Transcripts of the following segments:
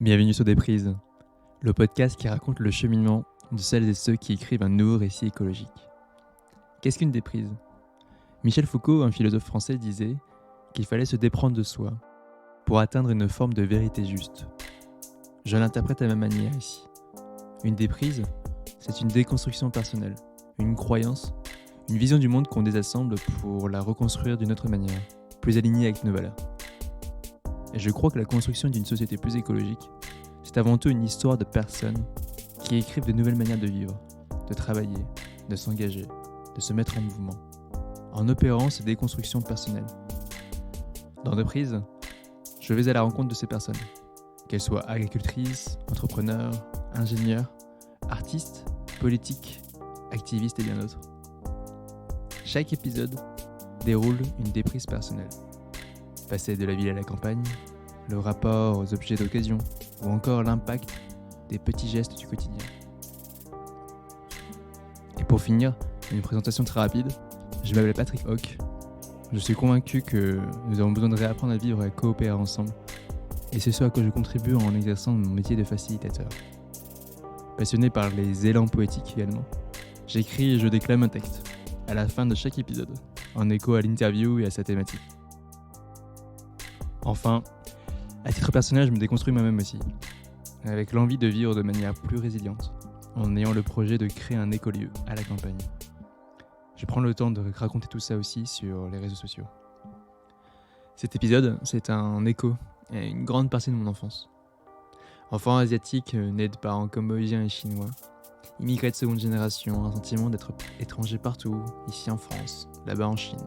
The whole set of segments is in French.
Bienvenue sur Déprise, le podcast qui raconte le cheminement de celles et ceux qui écrivent un nouveau récit écologique. Qu'est-ce qu'une déprise ? Michel Foucault, un philosophe français, disait qu'il fallait se déprendre de soi pour atteindre une forme de vérité juste. Je l'interprète à ma manière ici. Une déprise, c'est une déconstruction personnelle, une croyance, une vision du monde qu'on désassemble pour la reconstruire d'une autre manière, plus alignée avec nos valeurs. Et je crois que la construction d'une société plus écologique, c'est avant tout une histoire de personnes qui écrivent de nouvelles manières de vivre, de travailler, de s'engager, de se mettre en mouvement, en opérant ces déconstructions personnelles. Dans Déprise, je vais à la rencontre de ces personnes, qu'elles soient agricultrices, entrepreneurs, ingénieurs, artistes, politiques, activistes et bien d'autres. Chaque épisode déroule une déprise personnelle. Passer de la ville à la campagne, le rapport aux objets d'occasion ou encore l'impact des petits gestes du quotidien. Et pour finir, une présentation très rapide, je m'appelle Patrick Hoc. Je suis convaincu que nous avons besoin de réapprendre à vivre et à coopérer ensemble. Et c'est ce à quoi je contribue en exerçant mon métier de facilitateur. Passionné par les élans poétiques également, j'écris et je déclame un texte, à la fin de chaque épisode, en écho à l'interview et à sa thématique. Enfin, à titre personnel, je me déconstruis moi-même aussi, avec l'envie de vivre de manière plus résiliente, en ayant le projet de créer un écolieu à la campagne. Je prends le temps de raconter tout ça aussi sur les réseaux sociaux. Cet épisode, c'est un écho à une grande partie de mon enfance. Enfant asiatique, né de parents cambodgiens et chinois, immigré de seconde génération, un sentiment d'être étranger partout, ici en France, là-bas en Chine,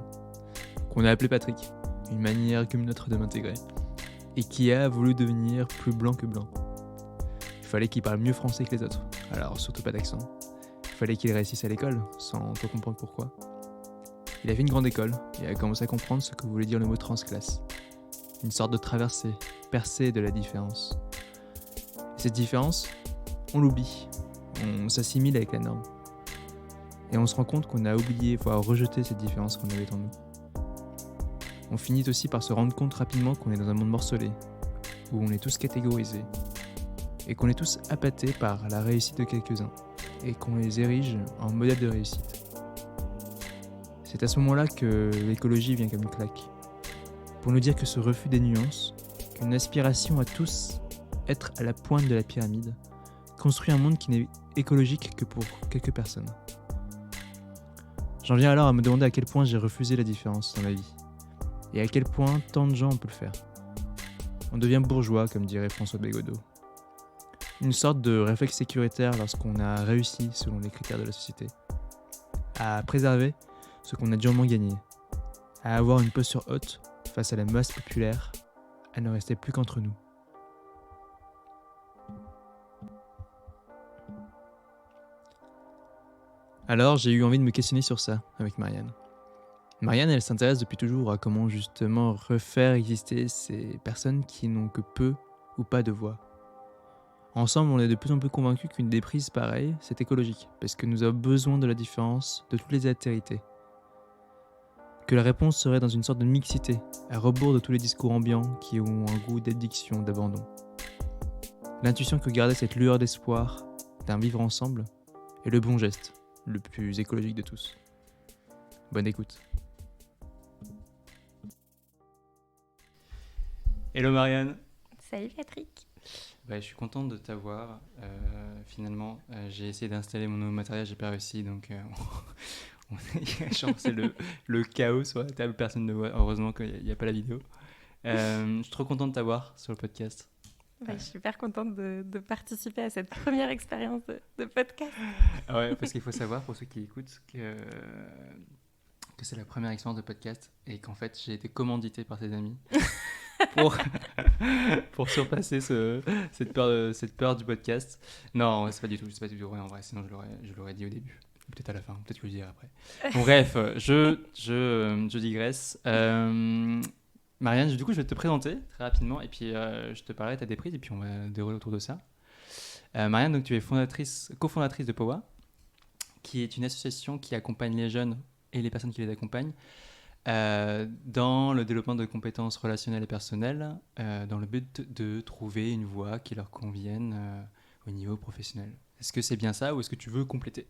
qu'on a appelé Patrick, une manière comme une autre de m'intégrer, et qui a voulu devenir plus blanc que blanc. Il fallait qu'il parle mieux français que les autres, alors surtout pas d'accent. Il fallait qu'il réussisse à l'école, sans trop comprendre pourquoi. Il a fait une grande école, et a commencé à comprendre ce que voulait dire le mot transclasse. Une sorte de traversée, percée de la différence. Et cette différence, on l'oublie, on s'assimile avec la norme. Et on se rend compte qu'on a oublié, voire rejeté cette différence qu'on avait en nous. On finit aussi par se rendre compte rapidement qu'on est dans un monde morcelé, où on est tous catégorisés, et qu'on est tous appâtés par la réussite de quelques-uns, et qu'on les érige en modèle de réussite. C'est à ce moment-là que l'écologie vient comme une claque, pour nous dire que ce refus des nuances, qu'une aspiration à tous être à la pointe de la pyramide, construit un monde qui n'est écologique que pour quelques personnes. J'en viens alors à me demander à quel point j'ai refusé la différence dans ma vie. Et à quel point tant de gens on peut le faire. On devient bourgeois, comme dirait François Bégodeau. Une sorte de réflexe sécuritaire lorsqu'on a réussi selon les critères de la société. À préserver ce qu'on a durement gagné. À avoir une posture haute face à la masse populaire, à ne rester plus qu'entre nous. Alors j'ai eu envie de me questionner sur ça avec Marianne. Marianne, elle s'intéresse depuis toujours à comment justement refaire exister ces personnes qui n'ont que peu ou pas de voix. Ensemble, on est de plus en plus convaincus qu'une déprise pareille, c'est écologique, parce que nous avons besoin de la différence de toutes les altérités. Que la réponse serait dans une sorte de mixité, à rebours de tous les discours ambiants qui ont un goût d'addiction, d'abandon. L'intuition que gardait cette lueur d'espoir, d'un vivre ensemble, est le bon geste, le plus écologique de tous. Bonne écoute. Hello Marianne. Salut Patrick. Je suis contente de t'avoir. Finalement, j'ai essayé d'installer mon nouveau matériel, j'ai pas réussi, donc c'est le chaos sur la table, personne ne voit. Heureusement qu'il n'y a pas la vidéo. Je suis trop contente de t'avoir sur le podcast. Je suis super contente de participer à cette première expérience de podcast. Ouais, parce qu'il faut savoir, pour ceux qui écoutent, que c'est la première expérience de podcast et qu'en fait, j'ai été commandité par tes amis pour surpasser cette peur du podcast. Non, c'est pas du tout vrai en vrai, sinon je l'aurais dit au début. Peut-être à la fin, peut-être que je le dirai après. Bon, bref, je digresse. Marianne, du coup, je vais te présenter très rapidement et puis je te parlerai de ta déprise et puis on va dérouler autour de ça. Marianne, donc, tu es cofondatrice de POA, qui est une association qui accompagne les jeunes et les personnes qui les accompagnent dans le développement de compétences relationnelles et personnelles, dans le but de trouver une voie qui leur convienne au niveau professionnel. Est-ce que c'est bien ça ou est-ce que tu veux compléter ?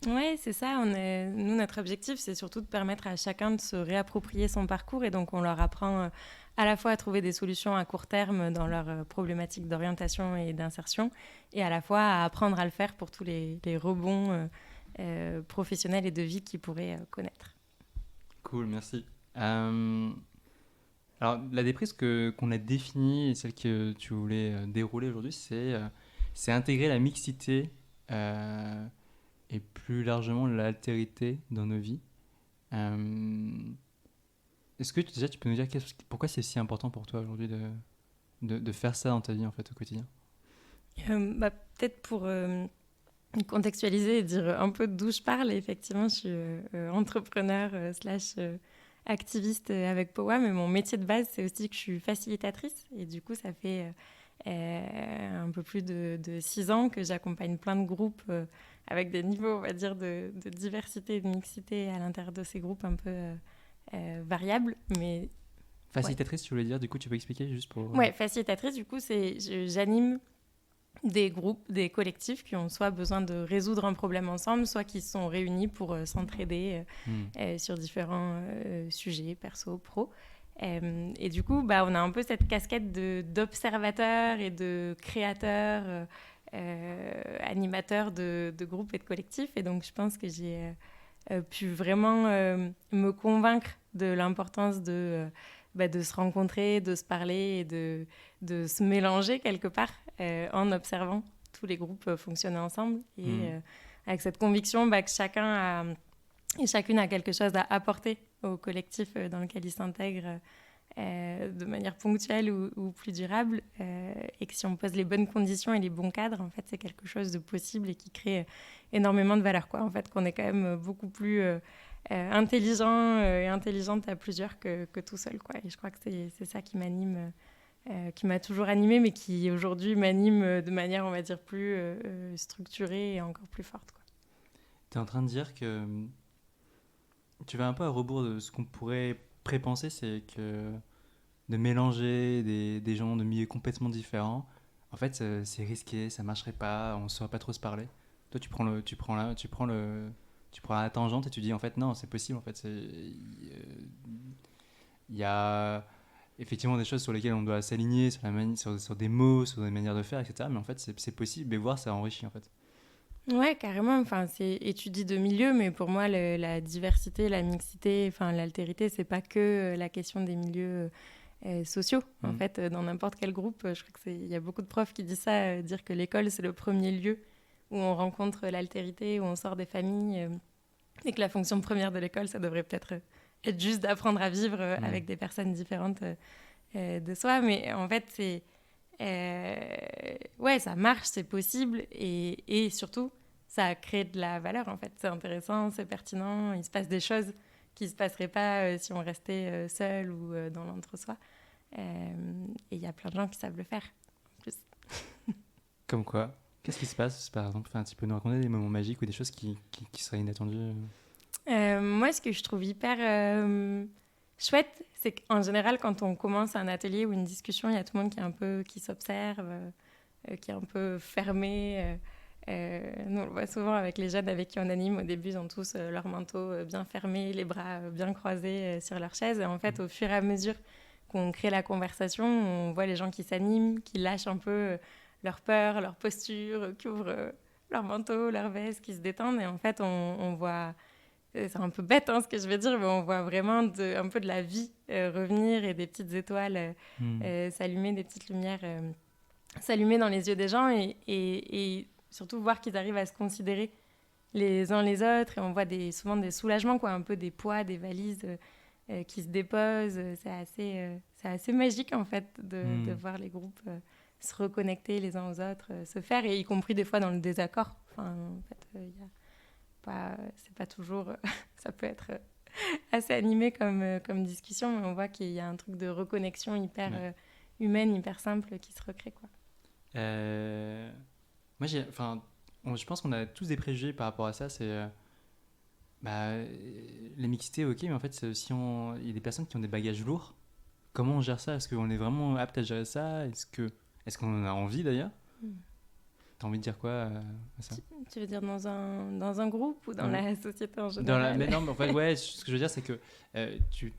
Ouais, c'est ça. Nous, notre objectif, c'est surtout de permettre à chacun de se réapproprier son parcours. Et donc, on leur apprend à la fois à trouver des solutions à court terme dans leurs problématiques d'orientation et d'insertion, et à la fois à apprendre à le faire pour tous les rebonds professionnels et de vie qu'ils pourraient connaître. Cool, merci. Alors, la déprise qu'on a définie et celle que tu voulais dérouler aujourd'hui, c'est intégrer la mixité et plus largement l'altérité dans nos vies. Est-ce que déjà tu peux nous dire pourquoi c'est si important pour toi aujourd'hui de faire ça dans ta vie en fait au quotidien ? Peut-être pour contextualiser et dire un peu d'où je parle. Effectivement, je suis entrepreneur slash activiste avec POA, mais mon métier de base, c'est aussi que je suis facilitatrice. Et du coup, ça fait un peu plus de 6 ans que j'accompagne plein de groupes avec des niveaux, on va dire, de diversité et de mixité à l'intérieur de ces groupes un peu variables. Mais facilitatrice, tu voulais dire, du coup, tu peux expliquer juste pour... Ouais, facilitatrice, du coup, j'anime des groupes, des collectifs qui ont soit besoin de résoudre un problème ensemble, soit qui se sont réunis pour s'entraider sur différents sujets, perso, pro. Et du coup, on a un peu cette casquette d'observateur et de créateur, animateur de groupes et de collectifs. Et donc, je pense que j'ai pu vraiment me convaincre de l'importance de se rencontrer, de se parler et de se mélanger quelque part en observant tous les groupes fonctionner ensemble. Et avec cette conviction que chacun et chacune a quelque chose à apporter au collectif dans lequel il s'intègre de manière ponctuelle ou plus durable. Et que si on pose les bonnes conditions et les bons cadres, en fait, c'est quelque chose de possible et qui crée énormément de valeur, quoi. En fait, qu'on est quand même beaucoup plus... intelligent et intelligente à plusieurs que tout seul, quoi. Et je crois que c'est ça qui m'anime, qui m'a toujours animée, mais qui aujourd'hui m'anime de manière, on va dire, plus structurée et encore plus forte, quoi. Tu es en train de dire que tu vas un peu à rebours de ce qu'on pourrait prépenser, c'est que de mélanger des gens de milieux complètement différents, en fait, c'est risqué, ça marcherait pas, on ne saurait pas trop se parler. Toi, tu prends la tangente et tu dis en fait non, c'est possible en fait. Il y a effectivement des choses sur lesquelles on doit s'aligner, sur des mots, sur des manières de faire, etc. Mais en fait, c'est possible et voir, ça enrichit en fait. Ouais, carrément. Enfin, c'est étudié de milieux, mais pour moi, la diversité, la mixité, enfin, l'altérité, c'est pas que la question des milieux sociaux. En fait, dans n'importe quel groupe, je crois qu'il y a beaucoup de profs qui disent ça, dire que l'école, c'est le premier lieu où on rencontre l'altérité, où on sort des familles, et que la fonction première de l'école, ça devrait peut-être être juste d'apprendre à vivre avec des personnes différentes de soi. Mais en fait, c'est... ouais, ça marche, c'est possible, et surtout, ça crée de la valeur, en fait. C'est intéressant, c'est pertinent, il se passe des choses qui ne se passeraient pas si on restait seul ou dans l'entre-soi. Et il y a plein de gens qui savent le faire, en plus. Comme quoi ? Qu'est-ce qui se passe, par exemple? Tu peux nous raconter des moments magiques ou des choses qui seraient inattendues? Moi, ce que je trouve hyper chouette, c'est qu'en général, quand on commence un atelier ou une discussion, il y a tout le monde qui s'observe, qui est un peu fermé. Nous, on le voit souvent avec les jeunes avec qui on anime. Au début, ils ont tous leur manteau bien fermé, les bras bien croisés sur leur chaise. Et en fait, au fur et à mesure qu'on crée la conversation, on voit les gens qui s'animent, qui lâchent un peu leur peur, leur posture, qui ouvrent leur manteau, leur veste, qui se détendent. Et en fait, on voit... C'est un peu bête ce que je vais dire, mais on voit vraiment un peu de la vie revenir et des petites étoiles s'allumer, des petites lumières s'allumer dans les yeux des gens et surtout voir qu'ils arrivent à se considérer les uns les autres. Et on voit souvent des soulagements, quoi, un peu des poids, des valises qui se déposent. C'est assez magique en fait de voir les groupes se reconnecter les uns aux autres, se faire, et y compris des fois dans le désaccord. Enfin, en fait, c'est pas toujours... ça peut être assez animé comme discussion, mais on voit qu'il y a un truc de reconnexion hyper humaine, hyper simple qui se recrée, quoi. Moi, je pense qu'on a tous des préjugés par rapport à ça. C'est La mixité, ok, mais en fait, il y a des personnes qui ont des bagages lourds. Comment on gère ça? Est-ce qu'on est vraiment apte à gérer ça? Est-ce qu'on en a envie d'ailleurs? Hmm. T'as envie de dire quoi à ça? Tu veux dire dans un groupe ou dans Ouais. la société en général? Mais non, mais en fait, ouais, ce que je veux dire, c'est que enfin,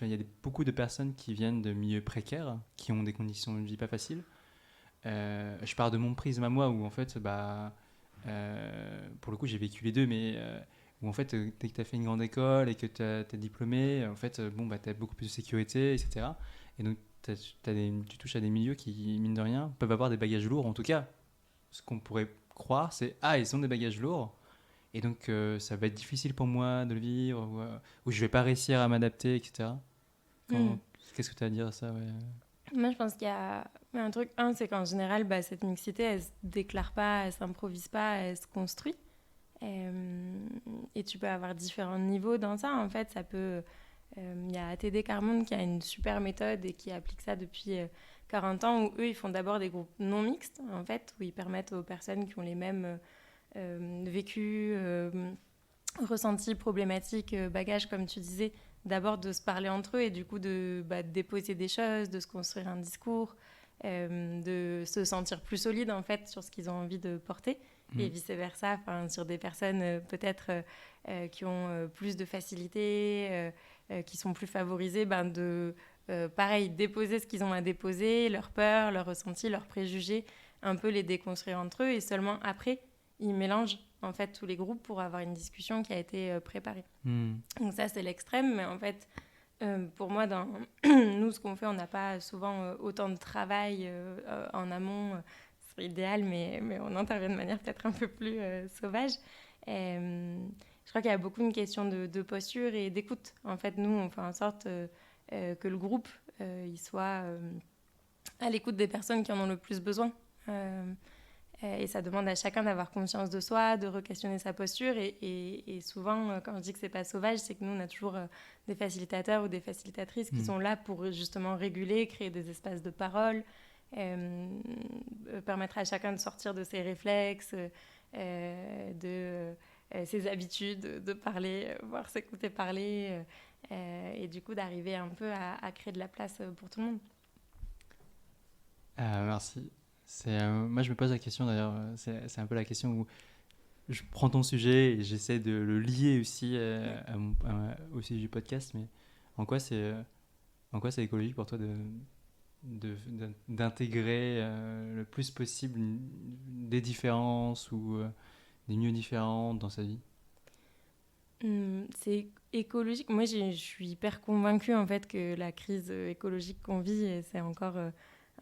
il y a beaucoup de personnes qui viennent de milieux précaires, qui ont des conditions de vie pas faciles. Je pars de mon prisme à moi, où en fait, pour le coup, j'ai vécu les deux, mais où en fait, dès que tu as fait une grande école et que tu es diplômé, en fait, tu as beaucoup plus de sécurité, etc. Et donc, tu touches à des milieux qui, mine de rien, peuvent avoir des bagages lourds. En tout cas, ce qu'on pourrait croire, c'est ils ont des bagages lourds. Et donc, ça va être difficile pour moi de le vivre, ou je vais pas réussir à m'adapter, etc. Hmm. Qu'est-ce que tu as à dire à ça, ouais. Moi, je pense qu'il y a un truc. C'est qu'en général, cette mixité, elle se déclare pas, elle s'improvise pas, elle se construit. Et tu peux avoir différents niveaux dans ça. En fait, ça peut. Il y a TD Carmonde qui a une super méthode et qui applique ça depuis 40 ans, où eux, ils font d'abord des groupes non mixtes, en fait, où ils permettent aux personnes qui ont les mêmes vécus, ressentis, problématiques, bagages, comme tu disais, d'abord de se parler entre eux et du coup de déposer des choses, de se construire un discours, de se sentir plus solide en fait sur ce qu'ils ont envie de porter et vice-versa, sur des personnes peut-être qui ont plus de facilité, qui sont plus favorisées, de pareil, déposer ce qu'ils ont à déposer, leurs peurs, leurs ressentis, leurs préjugés, un peu les déconstruire entre eux et seulement après, ils mélangent en fait tous les groupes pour avoir une discussion qui a été préparée. Donc ça, c'est l'extrême, mais en fait, pour moi, dans nous, ce qu'on fait, on n'a pas souvent autant de travail en amont. Ce serait idéal, mais on intervient de manière peut-être un peu plus sauvage. Je crois qu'il y a beaucoup une question de posture et d'écoute. En fait, nous, on fait en sorte que le groupe il soit à l'écoute des personnes qui en ont le plus besoin. Et ça demande à chacun d'avoir conscience de soi, de re-questionner sa posture. Et souvent, quand je dis que c'est pas sauvage, c'est que nous, on a toujours des facilitateurs ou des facilitatrices qui sont là pour justement réguler, créer des espaces de parole, permettre à chacun de sortir de ses réflexes, de ses habitudes, de parler, voir s'écouter parler, et du coup d'arriver un peu à créer de la place pour tout le monde. Merci. Moi, je me pose la question d'ailleurs, c'est un peu la question où je prends ton sujet et j'essaie de le lier aussi au sujet du podcast, mais en quoi c'est écologique pour toi d'intégrer le plus possible des différences ou des milieux différents dans sa vie? C'est écologique. Moi, je suis hyper convaincue en fait que la crise écologique qu'on vit, c'est encore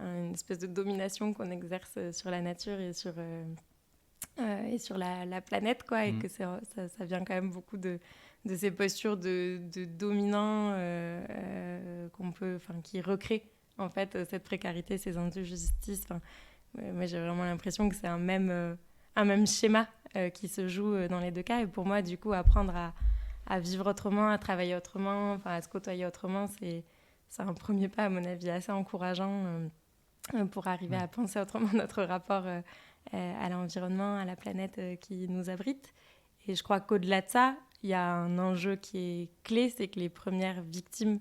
une espèce de domination qu'on exerce sur la nature et sur la planète, quoi, et que ça vient quand même beaucoup de ces postures de dominants qui recréent en fait cette précarité, ces injustices. Moi, j'ai vraiment l'impression que c'est un même schéma qui se joue dans les deux cas. Et pour moi, du coup, apprendre à vivre autrement, à travailler autrement, à se côtoyer autrement, c'est un premier pas, à mon avis, assez encourageant pour arriver à penser autrement notre rapport à l'environnement, à la planète qui nous abrite. Et je crois qu'au-delà de ça, il y a un enjeu qui est clé, c'est que les premières victimes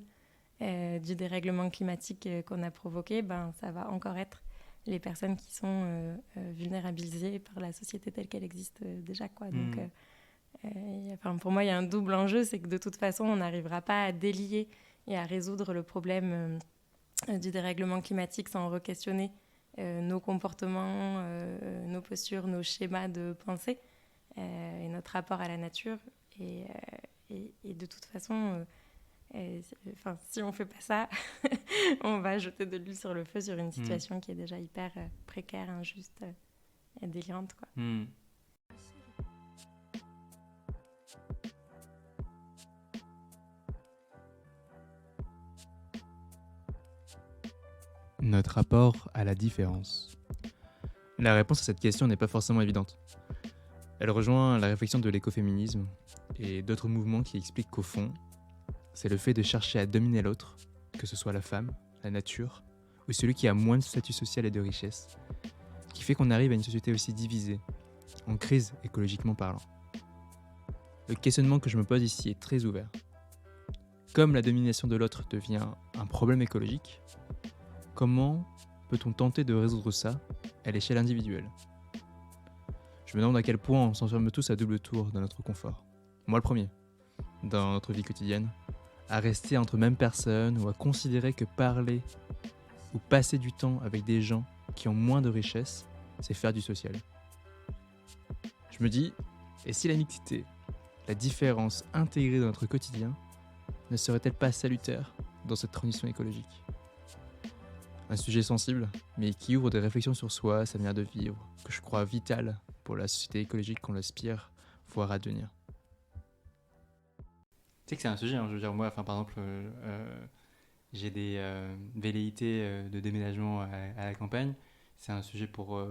du dérèglement climatique qu'on a provoqué, ça va encore être les personnes qui sont vulnérabilisées par la société telle qu'elle existe déjà, quoi. Donc, pour moi, il y a un double enjeu, c'est que de toute façon, on n'arrivera pas à délier et à résoudre le problème du dérèglement climatique sans re-questionner nos comportements, nos postures, nos schémas de pensée et notre rapport à la nature. Et de toute façon, si on ne fait pas ça, on va jeter de l'huile sur le feu sur une situation qui est déjà hyper précaire, injuste et délirante, quoi. Notre rapport à la différence. La réponse à cette question n'est pas forcément évidente. Elle rejoint la réflexion de l'écoféminisme et d'autres mouvements qui expliquent qu'au fond, c'est le fait de chercher à dominer l'autre, que ce soit la femme, la nature, ou celui qui a moins de statut social et de richesse, qui fait qu'on arrive à une société aussi divisée, en crise écologiquement parlant. Le questionnement que je me pose ici est très ouvert. Comme la domination de l'autre devient un problème écologique, comment peut-on tenter de résoudre ça à l'échelle individuelle ? Je me demande à quel point on s'enferme tous à double tour dans notre confort. Moi le premier, dans notre vie quotidienne, à rester entre mêmes personnes ou à considérer que parler ou passer du temps avec des gens qui ont moins de richesse, c'est faire du social. Je me dis, et si la mixité, la différence intégrée dans notre quotidien, ne serait-elle pas salutaire dans cette transition écologique ? Un sujet sensible, mais qui ouvre des réflexions sur soi, sa manière de vivre, que je crois vitale pour la société écologique qu'on aspire voir advenir. Tu sais que c'est un sujet, je veux dire, moi, par exemple, j'ai des velléités de déménagement à la campagne. C'est un sujet pour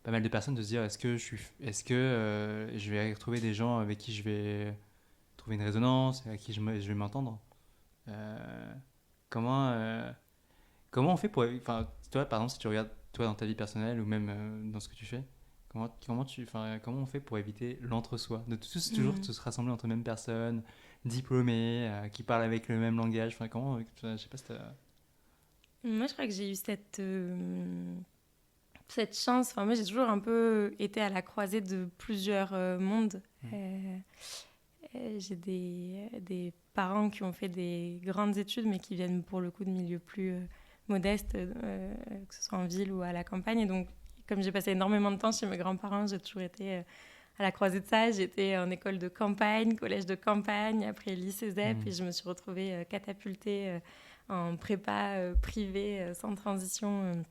pas mal de personnes de se dire est-ce que je vais retrouver des gens avec qui je vais trouver une résonance, avec qui je vais m'entendre. Comment on fait pour... Enfin, toi, par exemple, si tu regardes toi dans ta vie personnelle ou même dans ce que tu fais, comment on fait pour éviter l'entre-soi, de tous toujours se rassembler entre les mêmes personnes, diplômés, qui parlent avec le même langage. Enfin, comment... je sais pas si t'as... Moi, je crois que j'ai eu cette chance. Enfin, moi, j'ai toujours un peu été à la croisée de plusieurs mondes. J'ai des parents qui ont fait des grandes études, mais qui viennent pour le coup de milieux plus modestes, que ce soit en ville ou à la campagne. Et donc, comme j'ai passé énormément de temps chez mes grands-parents, j'ai toujours été à la croisée de ça. J'étais en école de campagne, collège de campagne, après lycée ZEP, et je me suis retrouvée catapultée en prépa privée, sans transition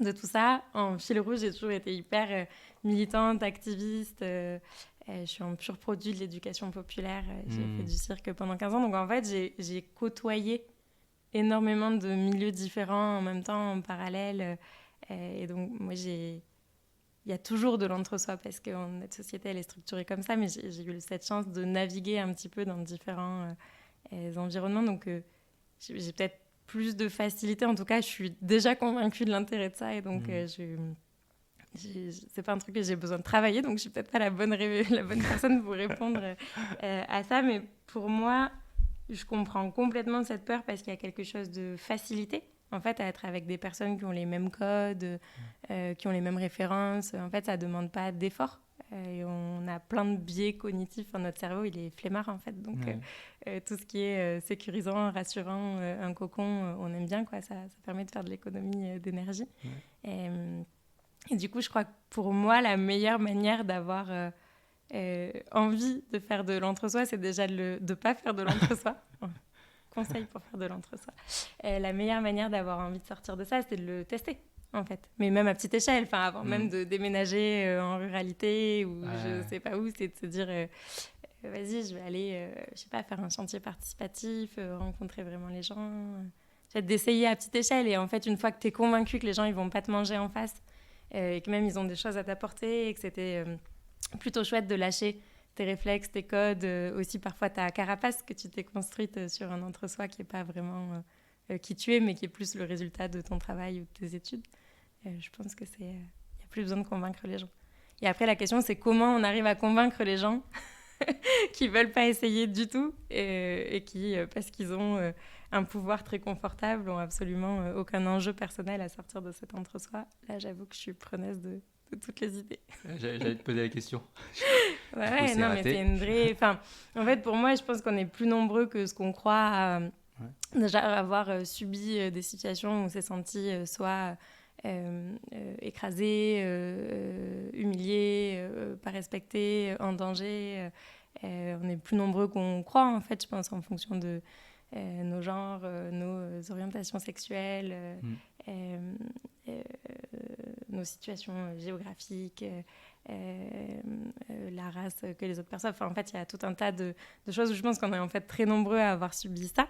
de tout ça. En fil rouge, j'ai toujours été hyper militante, activiste. Je suis un pur produit de l'éducation populaire. J'ai fait du cirque pendant 15 ans. Donc en fait, j'ai côtoyé énormément de milieux différents en même temps, en parallèle. Et donc, moi, il y a toujours de l'entre-soi parce que notre société, elle est structurée comme ça. Mais j'ai eu cette chance de naviguer un petit peu dans différents environnements. Donc, j'ai peut-être plus de facilité. En tout cas, je suis déjà convaincue de l'intérêt de ça. Et donc, c'est pas un truc que j'ai besoin de travailler. Donc, je suis peut-être pas la bonne personne pour répondre à ça. Mais pour moi, je comprends complètement cette peur parce qu'il y a quelque chose de facilité, en fait, à être avec des personnes qui ont les mêmes codes, qui ont les mêmes références. En fait, ça demande pas d'effort. Et on a plein de biais cognitifs. Enfin, notre cerveau, il est flemmard, en fait. Donc, tout ce qui est sécurisant, rassurant, un cocon, on aime bien, quoi. Ça permet de faire de l'économie d'énergie. Et du coup, je crois que pour moi, la meilleure manière d'avoir envie de faire de l'entre-soi, c'est déjà de ne pas faire de l'entre-soi. Conseil pour faire de l'entre-soi. La meilleure manière d'avoir envie de sortir de ça, c'est de le tester, en fait. Mais même à petite échelle, avant même de déménager en ruralité ou je sais pas où, c'est de se dire vas-y, je vais aller, je sais pas, faire un chantier participatif, rencontrer vraiment les gens. C'est d'essayer à petite échelle. Et en fait, une fois que tu es convaincu que les gens ils vont pas te manger en face et que même ils ont des choses à t'apporter et que c'était plutôt chouette de lâcher tes réflexes, tes codes, aussi parfois ta carapace que tu t'es construite sur un entre-soi qui n'est pas vraiment qui tu es, mais qui est plus le résultat de ton travail ou de tes études. Je pense que il n'y a plus besoin de convaincre les gens. Et après, la question, c'est comment on arrive à convaincre les gens qui ne veulent pas essayer du tout et qui, parce qu'ils ont un pouvoir très confortable, n'ont absolument aucun enjeu personnel à sortir de cet entre-soi. Là, j'avoue que je suis preneuse de toutes les idées. J'allais te poser la question. Ouais, non, mais c'est une vraie... Enfin, en fait, pour moi, je pense qu'on est plus nombreux que ce qu'on croit à déjà avoir subi des situations où on s'est senti soit écrasé, humilié, pas respecté, en danger. On est plus nombreux qu'on croit, en fait, je pense, en fonction de nos genres, nos orientations sexuelles, nos situations géographiques, la race que les autres personnes. Enfin, en fait, il y a tout un tas de choses où je pense qu'on est en fait très nombreux à avoir subi ça.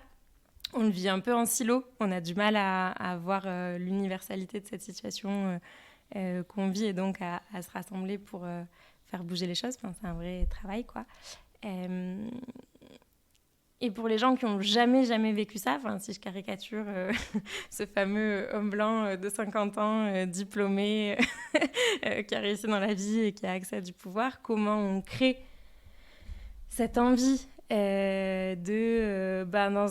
On le vit un peu en silo. On a du mal à voir l'universalité de cette situation qu'on vit et donc à se rassembler pour faire bouger les choses. Enfin, c'est un vrai travail, quoi. Et pour les gens qui n'ont jamais vécu ça, si je caricature ce fameux homme blanc de 50 ans, diplômé, qui a réussi dans la vie et qui a accès à du pouvoir, comment on crée cette envie dans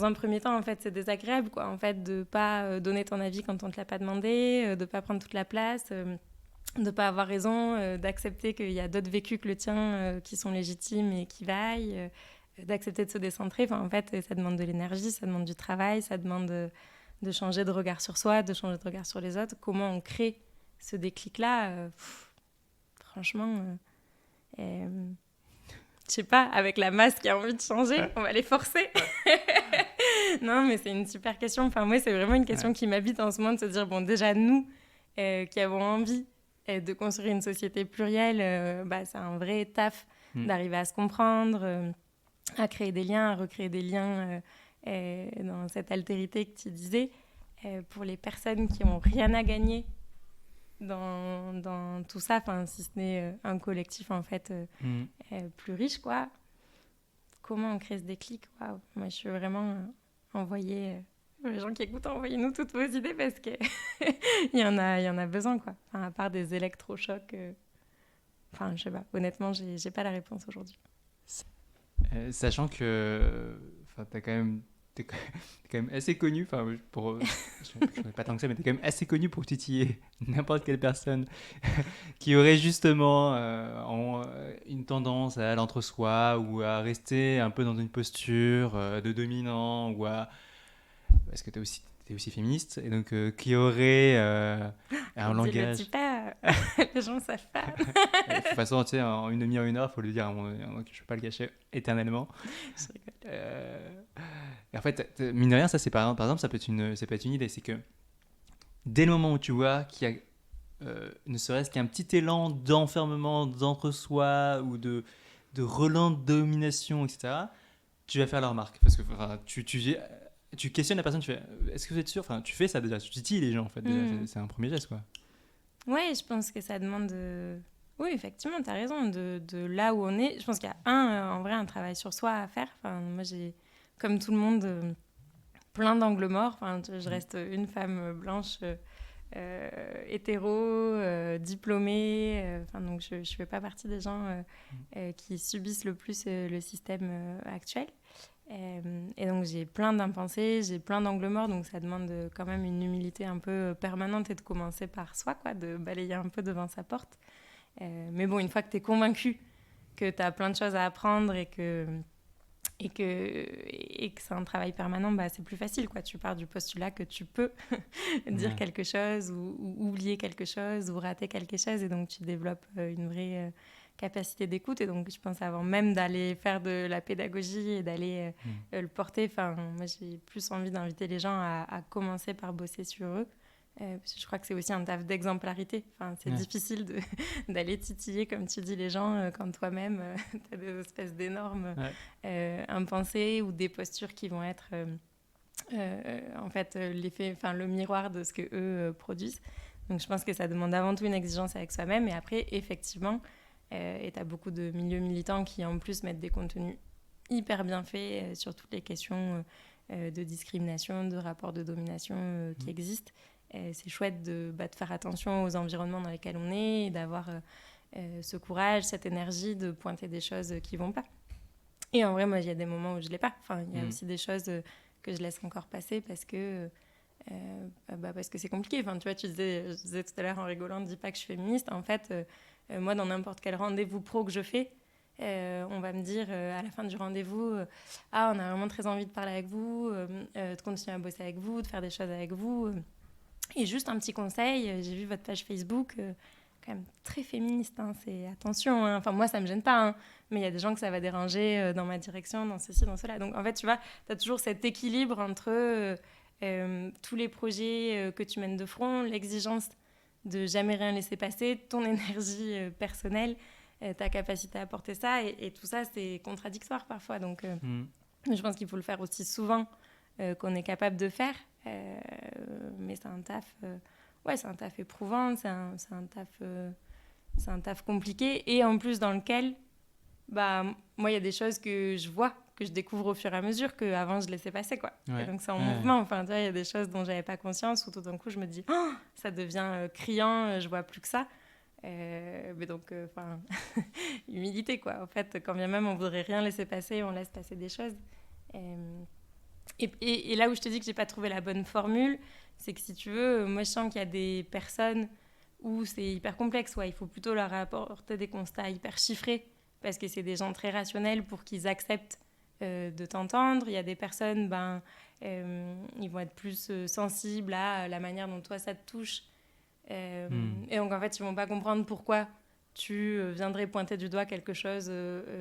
un premier temps, en fait, c'est désagréable, quoi, en fait, de pas donner ton avis quand on te l'a pas demandé, de pas prendre toute la place, de pas avoir raison, d'accepter qu'il y a d'autres vécus que le tien qui sont légitimes et qui vaillent, d'accepter de se décentrer. En fait, ça demande de l'énergie, ça demande du travail, ça demande de changer de regard sur soi, de changer de regard sur les autres. Comment on crée ce déclic-là franchement, je sais pas, avec la masse qui a envie de changer, on va les forcer. Non, mais c'est une super question. Moi, c'est vraiment une question qui m'habite en ce moment, de se dire, bon, déjà, nous, qui avons envie de construire une société plurielle, c'est un vrai taf d'arriver à se comprendre, à créer des liens, à recréer des liens dans cette altérité que tu disais. Pour les personnes qui n'ont rien à gagner dans tout ça, si ce n'est un collectif en fait plus riche, quoi. Comment on crée ce déclic? Waouh. Moi, je suis vraiment envoyée... les gens qui écoutent, envoyez-nous toutes vos idées parce que il y en a besoin, quoi. À part des électrochocs. Je sais pas. Honnêtement, j'ai pas la réponse aujourd'hui. Sachant que t'es quand même assez connu, je ne pas tant que ça, mais t'es quand même assez connu pour titiller n'importe quelle personne qui aurait justement une tendance à l'entre-soi ou à rester un peu dans une posture de dominant parce que t'es aussi féministe et donc qui aurait un langage. Le dis pas, les gens savent pas. De toute façon, tu sais, en une demi-heure, 1 heure, il faut lui dire, donc je ne peux pas le cacher éternellement. Je rigole. Et en fait, mine de rien, ça, par exemple, ça peut être une idée. C'est que dès le moment où tu vois qu'il y a ne serait-ce qu'un petit élan d'enfermement d'entre-soi ou de relent de domination, etc., tu vas faire la remarque. Parce que tu questionnes la personne, tu fais est-ce que vous êtes sûr? Tu fais ça déjà, tu titilles les gens, en fait. Déjà, c'est un premier geste, quoi. Ouais, je pense que ça demande de... Oui, effectivement, tu as raison, de là où on est. Je pense qu'il y a en vrai, un travail sur soi à faire. Moi, j'ai, comme tout le monde, plein d'angles morts. Je reste une femme blanche, hétéro, diplômée. Donc, je ne fais pas partie des gens qui subissent le plus le système actuel. Et donc j'ai plein d'impensés, j'ai plein d'angles morts, donc ça demande quand même une humilité un peu permanente et de commencer par soi, quoi, de balayer un peu devant sa porte. Mais bon, une fois que tu es convaincu que tu as plein de choses à apprendre et que c'est un travail permanent, c'est plus facile, quoi. Tu pars du postulat que tu peux dire quelque chose ou oublier quelque chose ou rater quelque chose, et donc tu développes une vraie capacité d'écoute. Et donc je pense, avant même d'aller faire de la pédagogie et d'aller le porter, moi j'ai plus envie d'inviter les gens à commencer par bosser sur eux. Parce que je crois que c'est aussi un taf d'exemplarité. C'est difficile d'aller titiller, comme tu dis, les gens quand toi-même tu as des espèces d'énormes impensés ou des postures qui vont être en fait l'effet, le miroir de ce que eux produisent. Donc je pense que ça demande avant tout une exigence avec soi-même, et après effectivement et tu as beaucoup de milieux militants qui en plus mettent des contenus hyper bien faits sur toutes les questions de discrimination, de rapports de domination qui existent. C'est chouette de faire attention aux environnements dans lesquels on est et d'avoir ce courage, cette énergie de pointer des choses qui vont pas. Et en vrai, moi, il y a des moments où je l'ai pas. Il y a aussi des choses que je laisse encore passer parce que c'est compliqué. Tu vois, je disais tout à l'heure en rigolant, ne dis pas que je suis féministe. En fait, moi, dans n'importe quel rendez-vous pro que je fais, on va me dire à la fin du rendez-vous on a vraiment très envie de parler avec vous, de continuer à bosser avec vous, de faire des choses avec vous. Et juste un petit conseil, j'ai vu votre page Facebook, quand même très féministe, c'est attention, moi ça me gêne pas, mais il y a des gens que ça va déranger dans ma direction, dans ceci, dans cela. Donc en fait, tu vois, tu as toujours cet équilibre entre tous les projets que tu mènes de front, l'exigence de jamais rien laisser passer, ton énergie personnelle, ta capacité à apporter ça, et tout ça, c'est contradictoire parfois. Donc je pense qu'il faut le faire aussi souvent qu'on est capable de faire. Mais c'est un taf c'est un taf éprouvant, c'est un taf compliqué, et en plus dans lequel moi il y a des choses que je vois que je découvre au fur et à mesure qu'avant je laissais passer, quoi. Ouais. Et donc c'est en mouvement. Enfin, tu vois, il y a des choses dont j'avais pas conscience où tout d'un coup je me dis, oh, ça devient criant, je vois plus que ça. Mais donc, humilité, quoi. En fait, quand bien même on voudrait rien laisser passer, on laisse passer des choses. Et là où je te dis que j'ai pas trouvé la bonne formule, c'est que si tu veux, moi je sens qu'il y a des personnes où c'est hyper complexe, il faut plutôt leur apporter des constats hyper chiffrés, parce que c'est des gens très rationnels pour qu'ils acceptent de t'entendre. Il y a des personnes, ils vont être plus sensibles à la manière dont toi ça te touche. Et donc en fait, ils vont pas comprendre pourquoi tu viendrais pointer du doigt quelque chose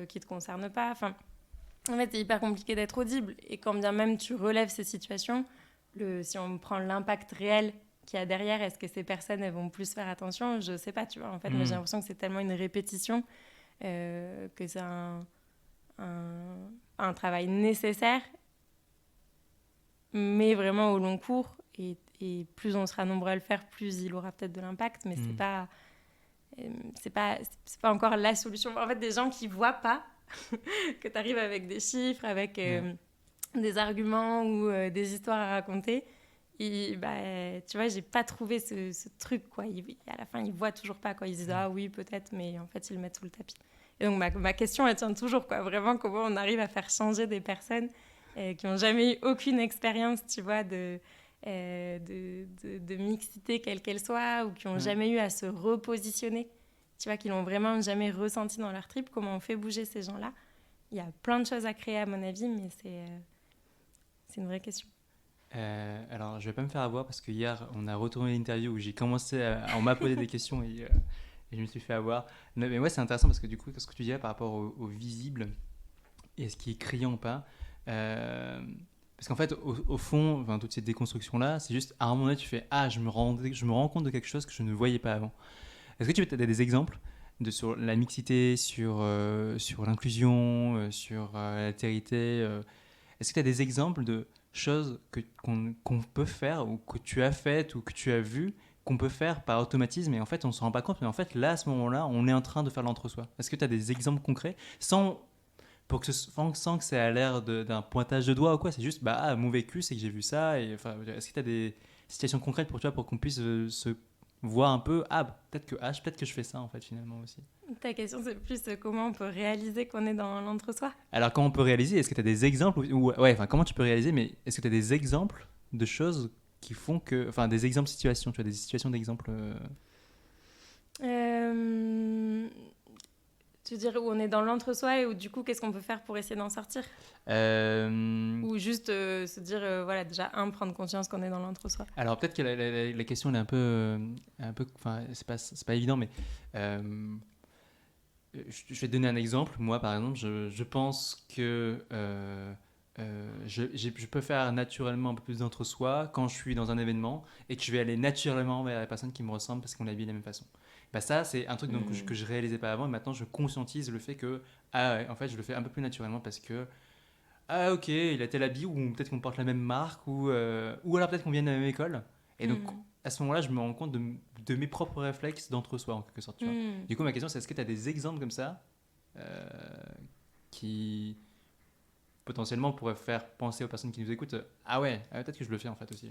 qui te concerne pas. Enfin, en fait, c'est hyper compliqué d'être audible. Et quand bien même tu relèves ces situations, si on prend l'impact réel qu'il y a derrière, est-ce que ces personnes elles vont plus faire attention? Je sais pas, tu vois. En fait, moi, j'ai l'impression que c'est tellement une répétition que c'est un travail nécessaire, mais vraiment au long cours. Et plus on sera nombreux à le faire, plus il aura peut-être de l'impact. Mais c'est pas encore la solution. En fait, des gens qui voient pas que tu arrives avec des chiffres, avec des arguments ou des histoires à raconter. Et tu vois, j'ai pas trouvé ce truc, quoi. À la fin, ils voient toujours pas, quoi. Ils disent ah oui, peut-être, mais en fait, ils le mettent sous le tapis. Et donc, ma question, elle tient toujours, quoi. Vraiment, comment on arrive à faire changer des personnes qui n'ont jamais eu aucune expérience, tu vois, de mixité, quelle qu'elle soit, ou qui n'ont jamais eu à se repositionner, tu vois, qui l'ont vraiment jamais ressenti dans leur trip. Comment on fait bouger ces gens-là? Il y a plein de choses à créer, à mon avis, mais c'est une vraie question. Alors, je vais pas me faire avoir parce que hier, on a retourné l'interview où j'ai commencé on m'a posé des questions et je me suis fait avoir. Mais ouais, c'est intéressant parce que du coup, ce que tu disais par rapport au visible et ce qui est criant ou pas, parce qu'en fait, au fond, toutes ces déconstructions-là, c'est juste à un moment donné, tu fais je me rends compte de quelque chose que je ne voyais pas avant. Est-ce que tu as des exemples sur la mixité, sur l'inclusion, sur l'altérité Est-ce que tu as des exemples de choses qu'on peut faire ou que tu as faites ou que tu as vues qu'on peut faire par automatisme et en fait on ne se rend pas compte, mais en fait là à ce moment-là on est en train de faire l'entre-soi. Est-ce que tu as des exemples concrets sans que ça ait l'air d'un pointage de doigt ou quoi, c'est juste mon vécu c'est que j'ai vu ça et est-ce que tu as des situations concrètes pour qu'on puisse se voir un peu peut-être que je fais ça en fait finalement aussi. Ta question c'est plus comment on peut réaliser qu'on est dans l'entre-soi. Alors comment on peut réaliser, est-ce que tu as des exemples comment tu peux réaliser, mais est-ce que tu as des exemples de choses qui font que des exemples de situations, tu as des situations d'exemples Tu veux dire où on est dans l'entre-soi et où du coup qu'est-ce qu'on peut faire pour essayer d'en sortir ou juste se dire déjà prendre conscience qu'on est dans l'entre-soi. Alors peut-être que la question elle est un peu c'est pas évident, mais je vais te donner un exemple. Moi par exemple je pense que je peux faire naturellement un peu plus d'entre-soi quand je suis dans un événement et que je vais aller naturellement vers la personne qui me ressemble parce qu'on l'habille de la même façon. Ça c'est un truc que je réalisais pas avant et maintenant je conscientise le fait que en fait je le fais un peu plus naturellement parce que ok, il a tel habit ou peut-être qu'on porte la même marque ou alors peut-être qu'on vient de la même école et donc à ce moment-là je me rends compte de mes propres réflexes d'entre-soi en quelque sorte, tu vois. Du coup ma question c'est est-ce que tu as des exemples comme ça qui potentiellement pourraient faire penser aux personnes qui nous écoutent peut-être que je le fais en fait aussi.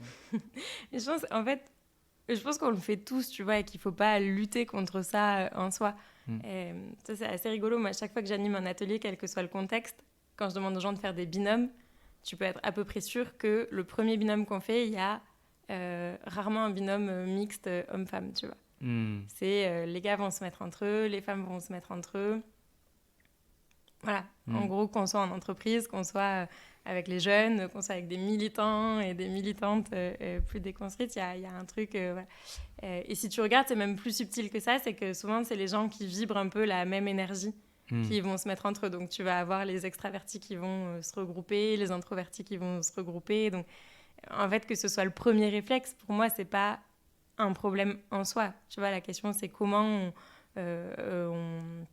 Je pense qu'on le fait tous, tu vois, et qu'il ne faut pas lutter contre ça en soi. Ça, c'est assez rigolo. Moi, à chaque fois que j'anime un atelier, quel que soit le contexte, quand je demande aux gens de faire des binômes, tu peux être à peu près sûr que le premier binôme qu'on fait, il y a rarement un binôme mixte homme-femme, tu vois. C'est les gars vont se mettre entre eux, les femmes vont se mettre entre eux. Voilà. En gros, qu'on soit en entreprise, qu'on soit avec les jeunes, qu'on soit avec des militants et des militantes plus déconstruites, il y a un truc... et si tu regardes, c'est même plus subtil que ça, c'est que souvent, c'est les gens qui vibrent un peu la même énergie qui vont se mettre entre eux. Donc, tu vas avoir les extravertis qui vont se regrouper, les introvertis qui vont se regrouper. Donc, en fait, que ce soit le premier réflexe, pour moi, c'est pas un problème en soi. Tu vois, la question, c'est comment on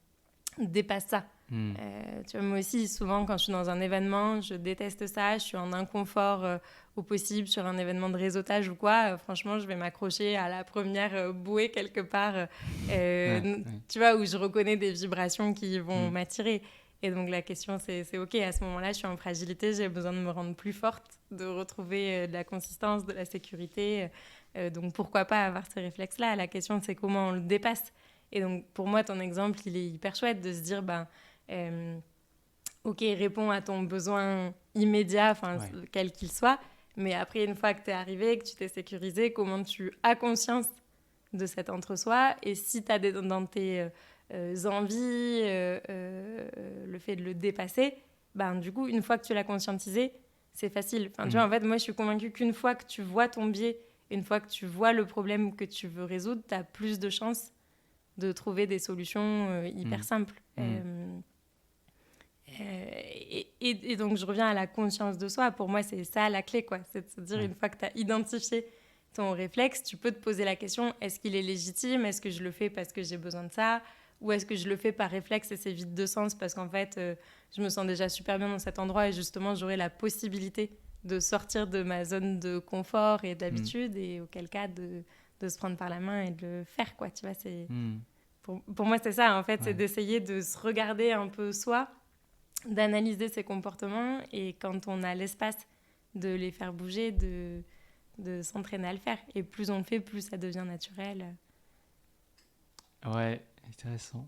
dépasse ça. Tu vois, moi aussi, souvent, quand je suis dans un événement, je déteste ça. Je suis en inconfort au possible sur un événement de réseautage ou quoi. Franchement, je vais m'accrocher à la première bouée quelque part, tu vois, où je reconnais des vibrations qui vont m'attirer. Et donc la question, c'est OK, à ce moment-là, je suis en fragilité, j'ai besoin de me rendre plus forte, de retrouver de la consistance, de la sécurité. Donc pourquoi pas avoir ces réflexes-là? La question, c'est comment on le dépasse. Et donc pour moi, ton exemple, il est hyper chouette de se dire, OK, réponds à ton besoin immédiat, quel qu'il soit. Mais après, une fois que tu es arrivé, que tu t'es sécurisé, comment tu as conscience de cet entre-soi? Et si tu as dans tes envies, le fait de le dépasser, du coup, une fois que tu l'as conscientisé, c'est facile. Tu vois, en fait, moi, je suis convaincue qu'une fois que tu vois ton biais, une fois que tu vois le problème que tu veux résoudre, tu as plus de chances de trouver des solutions hyper simples. Et donc, je reviens à la conscience de soi. Pour moi, c'est ça la clé, quoi. C'est de se dire, une fois que tu as identifié ton réflexe, tu peux te poser la question, est-ce qu'il est légitime? Est-ce que je le fais parce que j'ai besoin de ça? Ou est-ce que je le fais par réflexe et c'est vide de sens parce qu'en fait, je me sens déjà super bien dans cet endroit et justement, j'aurai la possibilité de sortir de ma zone de confort et d'habitude et auquel cas de se prendre par la main et de le faire, quoi. Tu vois, c'est... Pour moi, c'est ça, en fait, c'est d'essayer de se regarder un peu soi, d'analyser ses comportements et quand on a l'espace de les faire bouger, de s'entraîner à le faire. Et plus on le fait, plus ça devient naturel. Ouais, intéressant.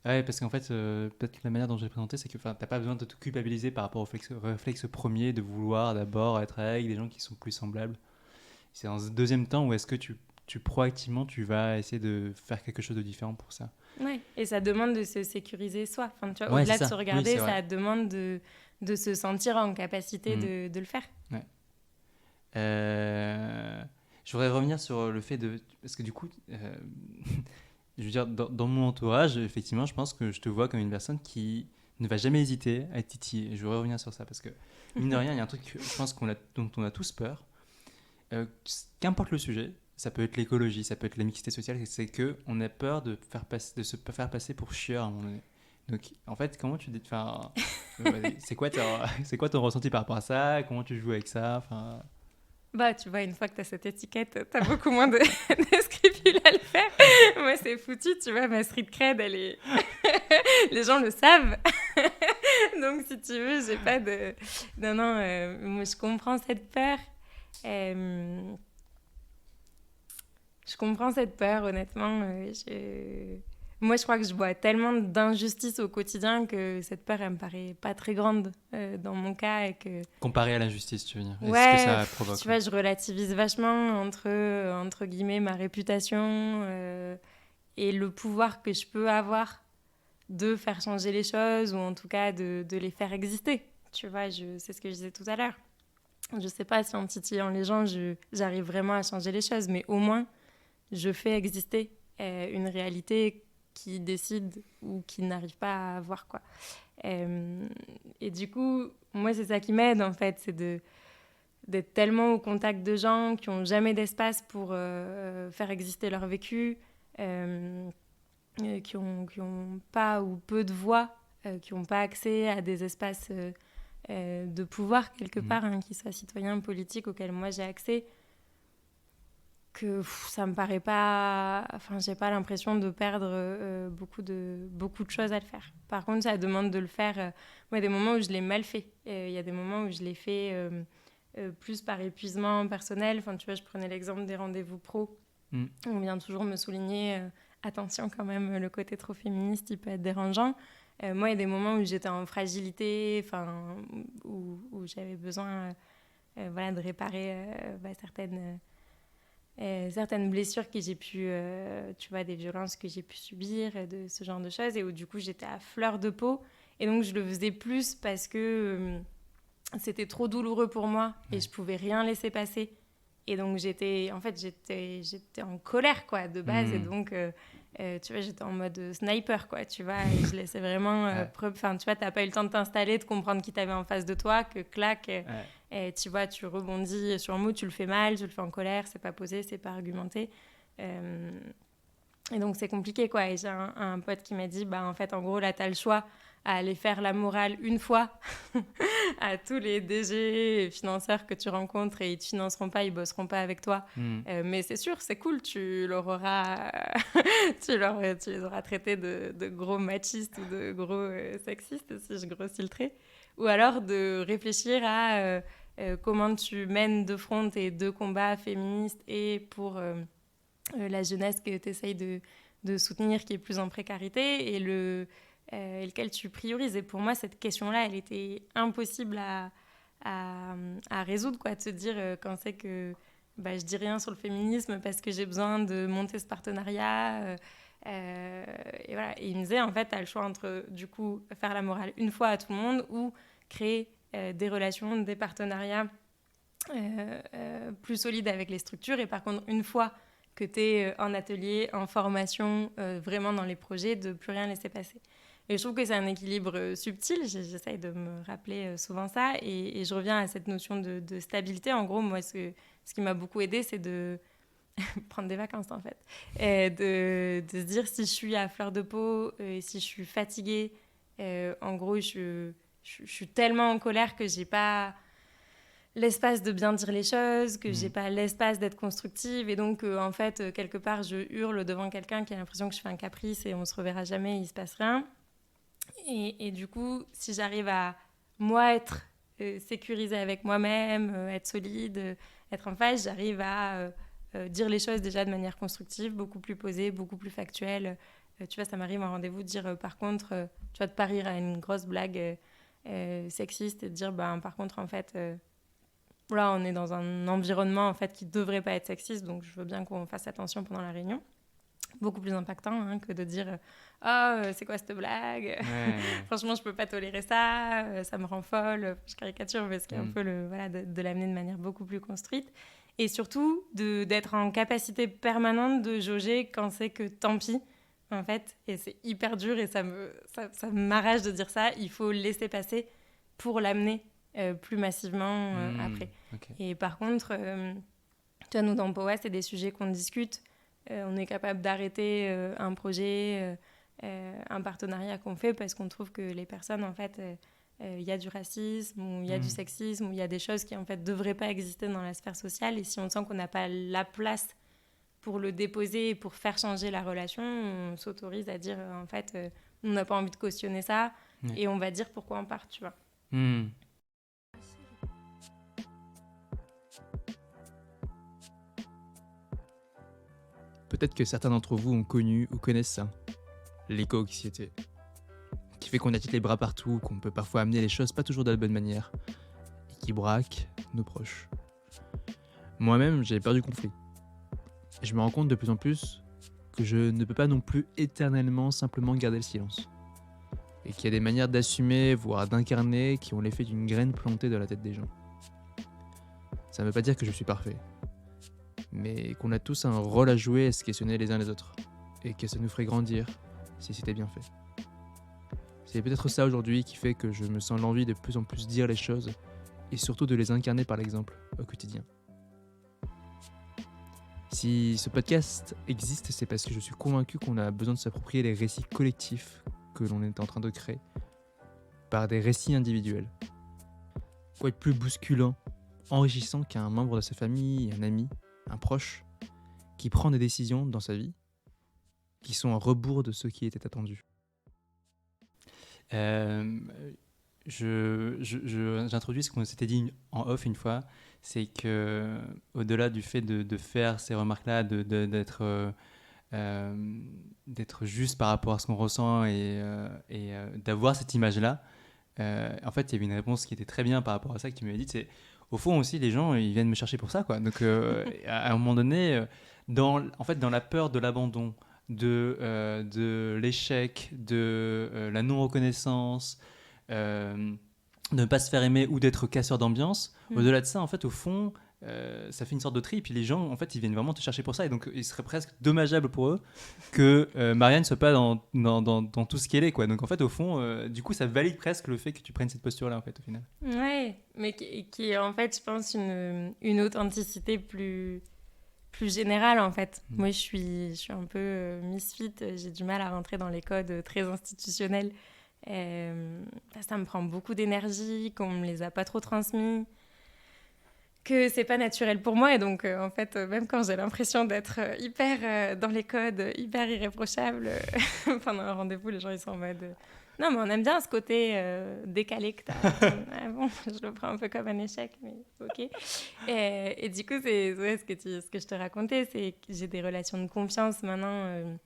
Ouais, parce qu'en fait, peut-être la manière dont je l'ai présenté, c'est que t'as pas besoin de te culpabiliser par rapport au réflexe premier de vouloir d'abord être avec des gens qui sont plus semblables. C'est dans un deuxième temps où est-ce que tu proactivement, tu vas essayer de faire quelque chose de différent pour ça. Ouais, et ça demande de se sécuriser soi. Tu vois, au-delà de se regarder, ça demande de se sentir en capacité de le faire. Ouais. Je voudrais revenir sur le fait de... Parce que du coup, je veux dire, dans mon entourage, effectivement, je pense que je te vois comme une personne qui ne va jamais hésiter à être titillée. Et je voudrais revenir sur ça parce que, mine de rien, il y a un truc, je pense, dont on a tous peur. Qu'importe le sujet, ça peut être l'écologie, ça peut être la mixité sociale, c'est qu'on a peur de se faire passer pour chieur à un moment donné. Donc, en fait, comment tu dis... c'est quoi ton ressenti par rapport à ça? Comment tu joues avec ça? Tu vois, une fois que tu as cette étiquette, tu as beaucoup moins de scrupules à le faire. Moi, c'est foutu, tu vois, ma street cred, elle est... Les gens le savent. Donc, si tu veux, j'ai pas de... Non, moi, je comprends cette peur. Je comprends cette peur, honnêtement. Moi, je crois que je vois tellement d'injustices au quotidien que cette peur, elle me paraît pas très grande dans mon cas. Et que... Comparé à l'injustice, tu veux dire? Ouais, est-ce que ça provoque? Tu vois, je relativise vachement entre guillemets ma réputation et le pouvoir que je peux avoir de faire changer les choses ou en tout cas de les faire exister. Tu vois, c'est ce que je disais tout à l'heure. Je sais pas si en titillant les gens, j'arrive vraiment à changer les choses, mais au moins, je fais exister une réalité qui décide ou qui n'arrive pas à voir, quoi. Et du coup, moi, c'est ça qui m'aide, en fait, c'est d'être tellement au contact de gens qui n'ont jamais d'espace pour faire exister leur vécu, qui ont pas ou peu de voix, qui n'ont pas accès à des espaces de pouvoir, quelque part, qui soient citoyens, politiques, auxquels moi j'ai accès, que ça me paraît pas... Enfin, j'ai pas l'impression de perdre beaucoup de choses à le faire. Par contre, ça demande de le faire... Moi, il y a des moments où je l'ai mal fait. Il y a des moments où je l'ai fait plus par épuisement personnel. Enfin, tu vois, je prenais l'exemple des rendez-vous pro. On vient toujours me souligner... attention quand même, le côté trop féministe, il peut être dérangeant. Moi, il y a des moments où j'étais en fragilité, où j'avais besoin de réparer certaines blessures que j'ai pu, tu vois, des violences que j'ai pu subir, de ce genre de choses, et où du coup j'étais à fleur de peau. Et donc je le faisais plus parce que c'était trop douloureux pour moi et je pouvais rien laisser passer. Et donc j'étais en colère, quoi, de base. Et donc tu vois, j'étais en mode sniper, quoi, tu vois, et je laissais vraiment enfin, tu vois, t'as pas eu le temps de t'installer, de comprendre qui t'avais en face de toi, que clac, et tu vois, tu rebondis sur un mot, tu le fais mal, tu le fais en colère, c'est pas posé, c'est pas argumenté. Et donc c'est compliqué, quoi. Et j'ai un pote qui m'a dit, en fait, en gros, là, t'as le choix à aller faire la morale une fois à tous les DG et financeurs que tu rencontres et ils te financeront pas, ils bosseront pas avec toi. Mais c'est sûr, c'est cool, tu leur auras, tu les auras traités de gros machistes ou de gros sexistes, si je grossis le trait. Ou alors de réfléchir à comment tu mènes de front tes 2 combats féministes et pour la jeunesse que tu essayes de soutenir qui est plus en précarité et lequel tu priorises. Et pour moi, cette question-là, elle était impossible à résoudre, quoi. De se dire quand c'est que je dis rien sur le féminisme parce que j'ai besoin de monter ce partenariat. Et voilà. Et il me disait, en fait, tu as le choix entre, du coup, faire la morale une fois à tout le monde ou créer des relations, des partenariats plus solides avec les structures. Et par contre, une fois que tu es en atelier, en formation, vraiment dans les projets, de plus rien laisser passer. Et je trouve que c'est un équilibre subtil, j'essaye de me rappeler souvent ça, et je reviens à cette notion de stabilité. En gros, moi, ce qui m'a beaucoup aidée, c'est de prendre des vacances, en fait, et de se dire si je suis à fleur de peau, si je suis fatiguée, en gros, je suis tellement en colère que j'ai pas l'espace de bien dire les choses, que j'ai pas l'espace d'être constructive et donc en fait quelque part je hurle devant quelqu'un qui a l'impression que je fais un caprice et on se reverra jamais, il se passe rien. Et du coup, si j'arrive à moi être sécurisée avec moi-même, être solide, être en phase, j'arrive à dire les choses déjà de manière constructive, beaucoup plus posée, beaucoup plus factuelle. Tu vois, ça m'arrive en rendez-vous de dire par contre, tu vas te pas rire à une grosse blague sexiste et de dire par contre en fait là, on est dans un environnement en fait qui devrait pas être sexiste, donc je veux bien qu'on fasse attention pendant la réunion. Beaucoup plus impactant que de dire c'est quoi cette blague franchement, je peux pas tolérer ça, ça me rend folle. Je caricature, mais c'est un peu de l'amener de manière beaucoup plus construite. Et surtout, d'être en capacité permanente de jauger quand c'est que tant pis, en fait. Et c'est hyper dur et ça m'arrache de dire ça. Il faut laisser passer pour l'amener plus massivement après. Okay. Et par contre, tu vois, nous dans POA, c'est des sujets qu'on discute. On est capable d'arrêter un projet, un partenariat qu'on fait parce qu'on trouve que les personnes, en fait, y a du racisme ou il y a du sexisme ou il y a des choses qui, en fait, devraient pas exister dans la sphère sociale. Et si on sent qu'on n'a pas la place pour le déposer et pour faire changer la relation, on s'autorise à dire, en fait, on n'a pas envie de cautionner ça et on va dire pourquoi on part, tu vois. Peut-être que certains d'entre vous ont connu ou connaissent ça, l'éco-anxiété, qui fait qu'on agite les bras partout, qu'on peut parfois amener les choses pas toujours de la bonne manière, et qui braque nos proches. Moi-même, j'ai peur du conflit. Et je me rends compte de plus en plus que je ne peux pas non plus éternellement simplement garder le silence. Et qu'il y a des manières d'assumer, voire d'incarner, qui ont l'effet d'une graine plantée dans la tête des gens. Ça ne veut pas dire que je suis parfait, mais qu'on a tous un rôle à jouer à se questionner les uns les autres, et que ça nous ferait grandir si c'était bien fait. C'est peut-être ça aujourd'hui qui fait que je me sens l'envie de plus en plus dire les choses, et surtout de les incarner par l'exemple au quotidien. Si ce podcast existe, c'est parce que je suis convaincu qu'on a besoin de s'approprier les récits collectifs que l'on est en train de créer, par des récits individuels. Quoi de plus bousculant, enrichissant qu'un membre de sa famille, un ami, un proche, qui prend des décisions dans sa vie qui sont à rebours de ce qui était attendu. J'introduis ce qu'on s'était dit en off une fois, c'est que au-delà du fait de faire ces remarques-là, d'être juste par rapport à ce qu'on ressent et d'avoir cette image-là, en fait, il y avait une réponse qui était très bien par rapport à ça que tu m'avais dit, c'est au fond aussi, les gens, ils viennent me chercher pour ça, quoi. Donc, à un moment donné, dans la peur de l'abandon, de l'échec, de la non-reconnaissance, de ne pas se faire aimer ou d'être casseur d'ambiance, au-delà de ça, en fait, au fond, ça fait une sorte de tri. Et puis les gens, en fait, ils viennent vraiment te chercher pour ça. Et donc, il serait presque dommageable pour eux que Marianne ne soit pas dans tout ce qu'elle est, quoi. Donc, en fait, au fond, du coup, ça valide presque le fait que tu prennes cette posture-là, en fait, au final. Ouais, mais qui est, en fait, je pense, une authenticité plus générale, en fait. Moi, je suis un peu misfit. J'ai du mal à rentrer dans les codes très institutionnels Ça me prend beaucoup d'énergie, qu'on me les a pas trop transmis, que c'est pas naturel pour moi. Et donc, en fait, même quand j'ai l'impression d'être hyper dans les codes, hyper irréprochable, pendant un rendez-vous, les gens, ils sont en mode... non, mais on aime bien ce côté décalé que t'as. Ah bon, je le prends un peu comme un échec, mais ok. Et du coup, c'est ce que je te racontais, c'est que j'ai des relations de confiance maintenant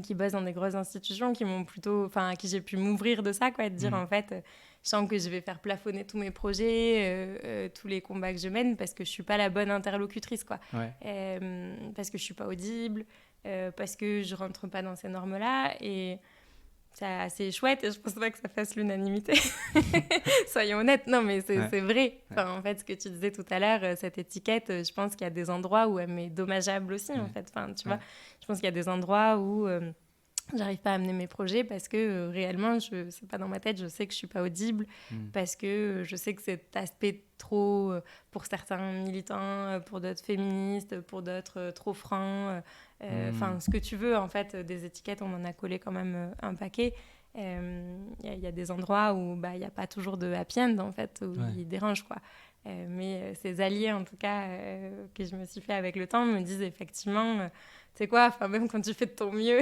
qui bossent dans des grosses institutions, qui m'ont plutôt... Enfin, à qui j'ai pu m'ouvrir de ça, quoi, de dire, en fait... je sens que je vais faire plafonner tous mes projets, tous les combats que je mène, parce que je suis pas la bonne interlocutrice, quoi. Ouais. Parce que je suis pas audible, parce que je rentre pas dans ces normes-là, et c'est assez chouette, et je pense pas que ça fasse l'unanimité. Soyons honnêtes, non, mais c'est vrai. Enfin, en fait, ce que tu disais tout à l'heure, cette étiquette, je pense qu'il y a des endroits où elle m'est dommageable aussi, en fait. Enfin, tu vois, je pense qu'il y a des endroits où... j'arrive pas à amener mes projets parce que réellement, c'est pas dans ma tête, je sais que je suis pas audible, parce que je sais que cet aspect trop, pour certains militants, pour d'autres féministes, pour d'autres trop francs, enfin ce que tu veux, en fait, des étiquettes, on en a collé quand même un paquet. Y a des endroits où il n'y a pas toujours de happy end, en fait, où ils dérangent, quoi. Mais ces alliés, en tout cas, que je me suis fait avec le temps, me disent effectivement, tu sais quoi, même quand tu fais de ton mieux,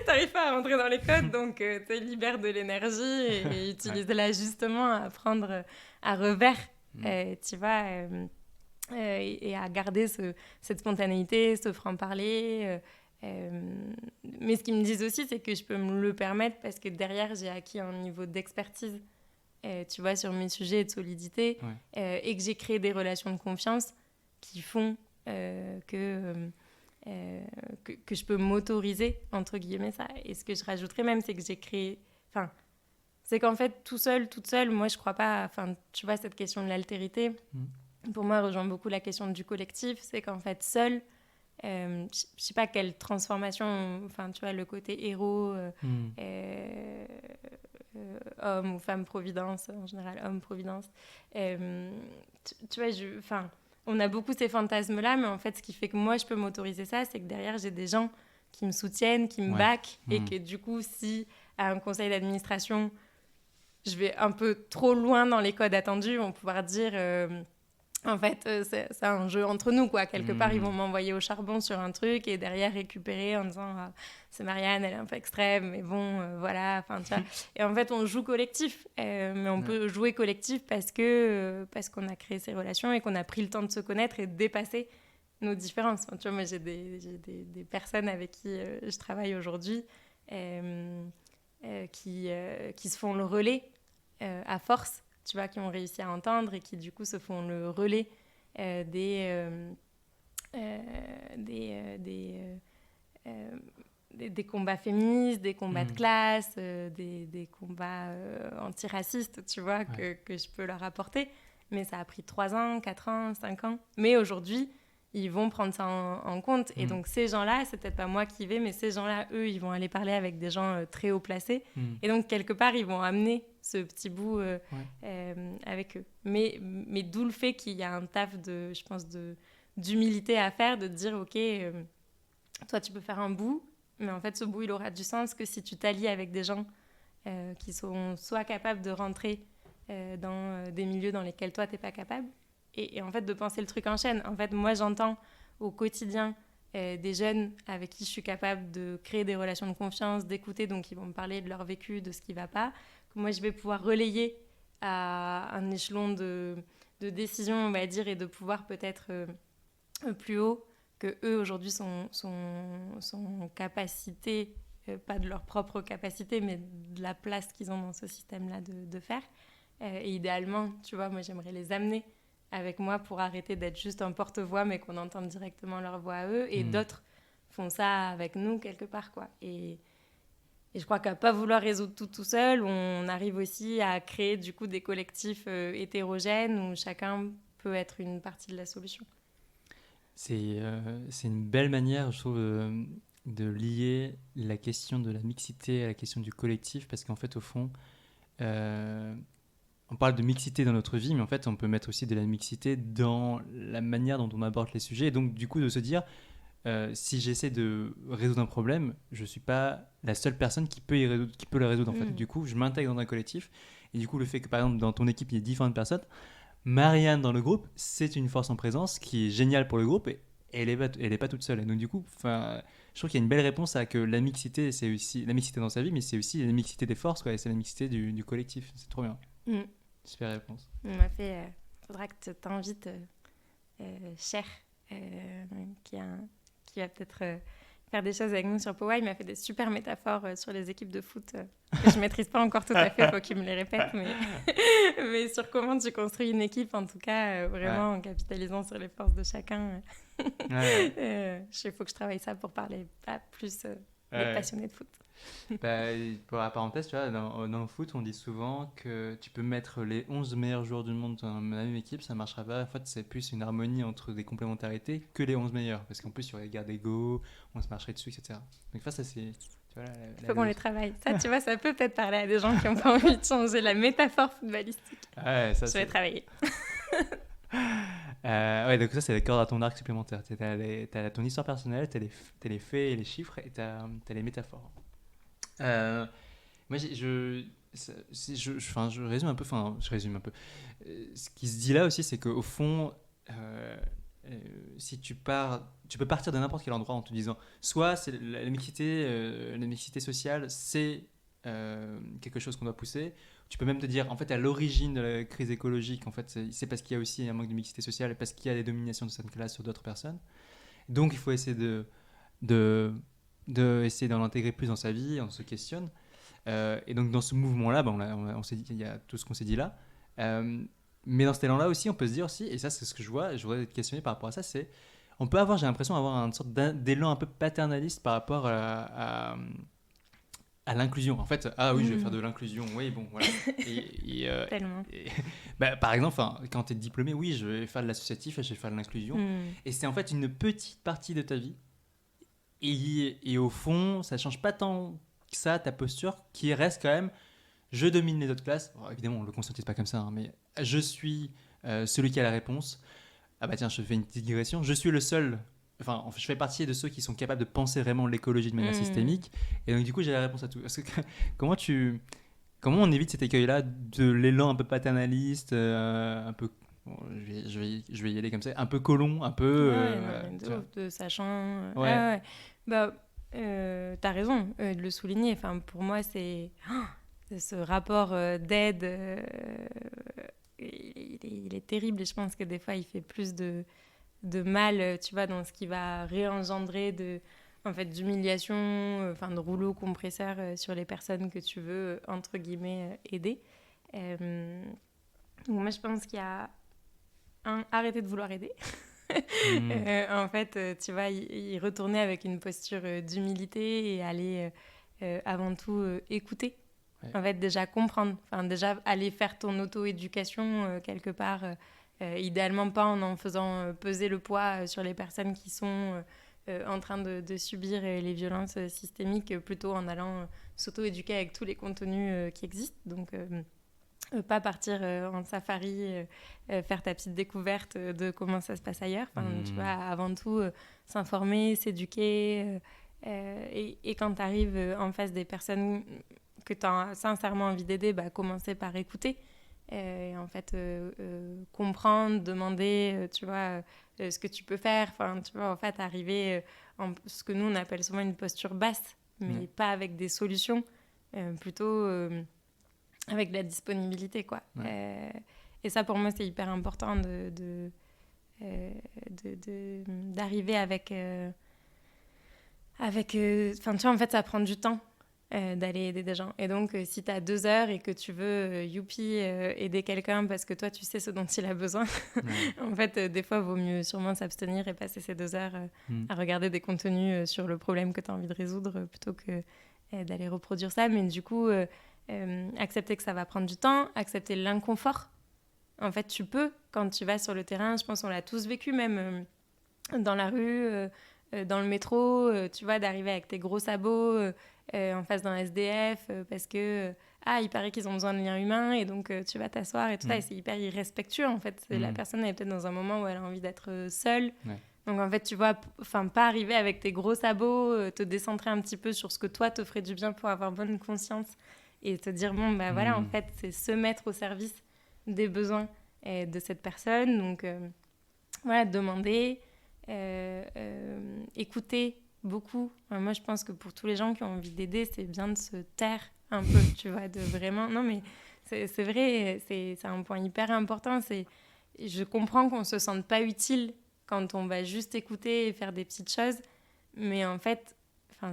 t'arrives pas à rentrer dans les codes, donc tu libères de l'énergie et utilise-la justement à prendre à revers, tu vois, et à garder cette spontanéité, ce franc-parler. Mais ce qu'ils me disent aussi, c'est que je peux me le permettre parce que derrière, j'ai acquis un niveau d'expertise, tu vois, sur mes sujets et de solidité, et que j'ai créé des relations de confiance qui font que je peux m'autoriser, entre guillemets, ça. Et ce que je rajouterais même, c'est que j'ai créé... Enfin, c'est qu'en fait, tout seul, toute seule, moi, je crois pas... Enfin, tu vois, cette question de l'altérité, pour moi, rejoint beaucoup la question du collectif. C'est qu'en fait, seul, je sais pas quelle transformation... Enfin, tu vois, le côté héros, homme ou femme providence, en général, homme providence. Tu vois, enfin... On a beaucoup ces fantasmes-là, mais en fait, ce qui fait que moi, je peux m'autoriser ça, c'est que derrière, j'ai des gens qui me soutiennent, qui me backent, et que du coup, si à un conseil d'administration, je vais un peu trop loin dans les codes attendus, ils vont pouvoir dire, en fait, c'est un jeu entre nous, quoi. Quelque part, ils vont m'envoyer au charbon sur un truc, et derrière, récupérer en disant, c'est Marianne, elle est un peu extrême, mais bon, voilà, enfin, tu vois. Et en fait, on joue collectif, mais on peut jouer collectif parce qu'on a créé ces relations et qu'on a pris le temps de se connaître et de dépasser nos différences. Enfin, tu vois, moi, j'ai des personnes avec qui je travaille aujourd'hui qui se font le relais à force, tu vois, qui ont réussi à entendre et qui, du coup, se font le relais des combats féministes, des combats de classe, des combats antiracistes, tu vois, que je peux leur apporter. Mais ça a pris 3 ans, 4 ans, 5 ans. Mais aujourd'hui, ils vont prendre ça en compte. Et donc, ces gens-là, c'est peut-être pas moi qui y vais, mais ces gens-là, eux, ils vont aller parler avec des gens très haut placés. Et donc, quelque part, ils vont amener ce petit bout avec eux. Mais d'où le fait qu'il y a un taf, je pense, d'humilité à faire, de dire, OK, toi, tu peux faire un bout, mais en fait, ce bout, il aura du sens que si tu t'allies avec des gens qui sont soit capables de rentrer dans des milieux dans lesquels toi, t'es pas capable, et en fait, de penser le truc en chaîne. En fait, moi, j'entends au quotidien des jeunes avec qui je suis capable de créer des relations de confiance, d'écouter, donc ils vont me parler de leur vécu, de ce qui va pas, que moi, je vais pouvoir relayer à un échelon de décision, on va dire, et de pouvoir peut-être plus haut, que eux aujourd'hui sont en capacité, pas de leur propre capacité, mais de la place qu'ils ont dans ce système-là de faire. Et idéalement, tu vois, moi j'aimerais les amener avec moi pour arrêter d'être juste un porte-voix, mais qu'on entende directement leur voix à eux. Et d'autres font ça avec nous quelque part, quoi. Et je crois qu'à pas vouloir résoudre tout seul, on arrive aussi à créer du coup des collectifs hétérogènes où chacun peut être une partie de la solution. C'est une belle manière, je trouve, de lier la question de la mixité à la question du collectif, parce qu'en fait, au fond, on parle de mixité dans notre vie, mais en fait, on peut mettre aussi de la mixité dans la manière dont on aborde les sujets, et donc, du coup, de se dire, si j'essaie de résoudre un problème, je suis pas la seule personne qui peut le résoudre en fait. Du coup, je m'intègre dans un collectif et du coup, le fait que par exemple dans ton équipe il y ait différentes personnes, Marianne dans le groupe, c'est une force en présence qui est géniale pour le groupe et elle est pas toute seule. Et donc du coup, enfin, je trouve qu'il y a une belle réponse à que la mixité, c'est aussi la mixité dans sa vie, mais c'est aussi la mixité des forces, quoi, et c'est la mixité du collectif. C'est trop bien. Super réponse. On m'a fait. Faudra que tu t'invites, Cher, qui va peut-être faire des choses avec nous sur Powa. Il m'a fait des super métaphores sur les équipes de foot que je maîtrise pas encore tout à fait, faut qu'il me les répète, mais sur comment tu construis une équipe, en tout cas, vraiment en capitalisant sur les forces de chacun. Il faut que je travaille ça pour parler plus des passionnés de foot. Pour la parenthèse, tu vois, dans le foot, on dit souvent que tu peux mettre les 11 meilleurs joueurs du monde dans la même équipe, ça ne marchera pas. En fait, c'est plus une harmonie entre des complémentarités que les 11 meilleurs. Parce qu'en plus, il y aurait des guerres d'ego, on se marcherait dessus, etc. Donc, ça, c'est. Il faut qu'on les travaille. Ça, tu vois, ça peut peut-être parler à des gens qui n'ont pas envie de changer la métaphore footballistique. Je vais travailler. Donc ça, c'est les cordes à ton arc supplémentaire. T'as ton histoire personnelle, t'as les faits et les chiffres, et t'as les métaphores. Moi, je résume un peu. Ce qui se dit là aussi, c'est qu'au fond, si tu peux partir de n'importe quel endroit en te disant, soit c'est la mixité sociale, c'est quelque chose qu'on doit pousser. Tu peux même te dire, en fait, à l'origine de la crise écologique, en fait, c'est parce qu'il y a aussi un manque de mixité sociale et parce qu'il y a des dominations de certaines classes sur d'autres personnes. Donc, il faut essayer essayer d'en intégrer plus dans sa vie, on se questionne. Et donc, dans ce mouvement-là, on s'est dit, il y a tout ce qu'on s'est dit là. Mais dans cet élan-là aussi, on peut se dire aussi, et ça, c'est ce que je vois, je voudrais être questionné par rapport à ça, c'est, j'ai l'impression d'avoir une sorte d'élan un peu paternaliste par rapport à l'inclusion. En fait, je vais faire de l'inclusion, oui, bon, voilà. Tellement. Par exemple, quand tu es diplômé, oui, je vais faire de l'associatif et je vais faire de l'inclusion. Et c'est en fait une petite partie de ta vie. Et au fond, ça ne change pas tant que ça, ta posture, qui reste quand même, je domine les autres classes. Bon, évidemment, on ne le conscientise pas comme ça, hein, mais je suis celui qui a la réponse. Ah bah tiens, je fais une petite digression. Je suis le seul... je fais partie de ceux qui sont capables de penser vraiment l'écologie de manière systémique. Et donc, du coup, j'ai la réponse à tout. Parce que, comment on évite cet écueil-là de l'élan un peu paternaliste, un peu... Bon, je vais y aller comme ça. Un peu colon, un peu... de sachant... T'as raison de le souligner. Enfin, pour moi, c'est ce rapport d'aide... il est terrible. Et je pense que des fois, il fait plus de mal, tu vois, dans ce qui va réengendrer d'humiliation, de rouleau compresseur sur les personnes que tu veux, entre guillemets, aider. Donc moi, je pense qu'il y a arrêter de vouloir aider. En fait, tu vois, y retourner avec une posture d'humilité et aller avant tout écouter. Ouais. En fait, déjà comprendre. Déjà aller faire ton auto-éducation quelque part. Idéalement pas en faisant peser le poids sur les personnes qui sont en train de subir les violences systémiques, plutôt en allant s'auto-éduquer avec tous les contenus qui existent. Donc, pas partir en safari, faire ta petite découverte de comment ça se passe ailleurs. Tu vois, avant tout, s'informer, s'éduquer. Et quand tu arrives en face des personnes que tu as sincèrement envie d'aider, commencer par écouter. Et en fait, comprendre, demander, tu vois, ce que tu peux faire. Tu vois, en fait, arriver en ce que nous, on appelle souvent une posture basse, mais pas avec des solutions, plutôt avec de la disponibilité, quoi. Ouais. Et ça, pour moi, c'est hyper important d'arriver avec... tu vois, en fait, ça prend du temps. D'aller aider des gens. Et donc, si tu as 2 heures et que tu veux, aider quelqu'un parce que toi, tu sais ce dont il a besoin, en fait, des fois, il vaut mieux sûrement s'abstenir et passer ces 2 heures à regarder des contenus sur le problème que tu as envie de résoudre plutôt que d'aller reproduire ça. Mais du coup, accepter que ça va prendre du temps, accepter l'inconfort. En fait, tu peux, quand tu vas sur le terrain, je pense qu'on l'a tous vécu, même dans la rue, dans le métro, tu vois, d'arriver avec tes gros sabots... en face d'un SDF parce que il paraît qu'ils ont besoin de liens humains et donc tu vas t'asseoir et tout ça, et c'est hyper irrespectueux en fait. La personne elle est peut-être dans un moment où elle a envie d'être seule, Donc en fait, tu vois, pas arriver avec tes gros sabots, te décentrer un petit peu sur ce que toi te ferait du bien pour avoir bonne conscience et te dire, bon, bah voilà, en fait, c'est se mettre au service des besoins de cette personne. Donc voilà, demander, écouter beaucoup. Moi, je pense que pour tous les gens qui ont envie d'aider, c'est bien de se taire un peu, tu vois, de vraiment... Non, mais c'est vrai, c'est un point hyper important. Je comprends qu'on ne se sente pas utile quand on va juste écouter et faire des petites choses. Mais en fait,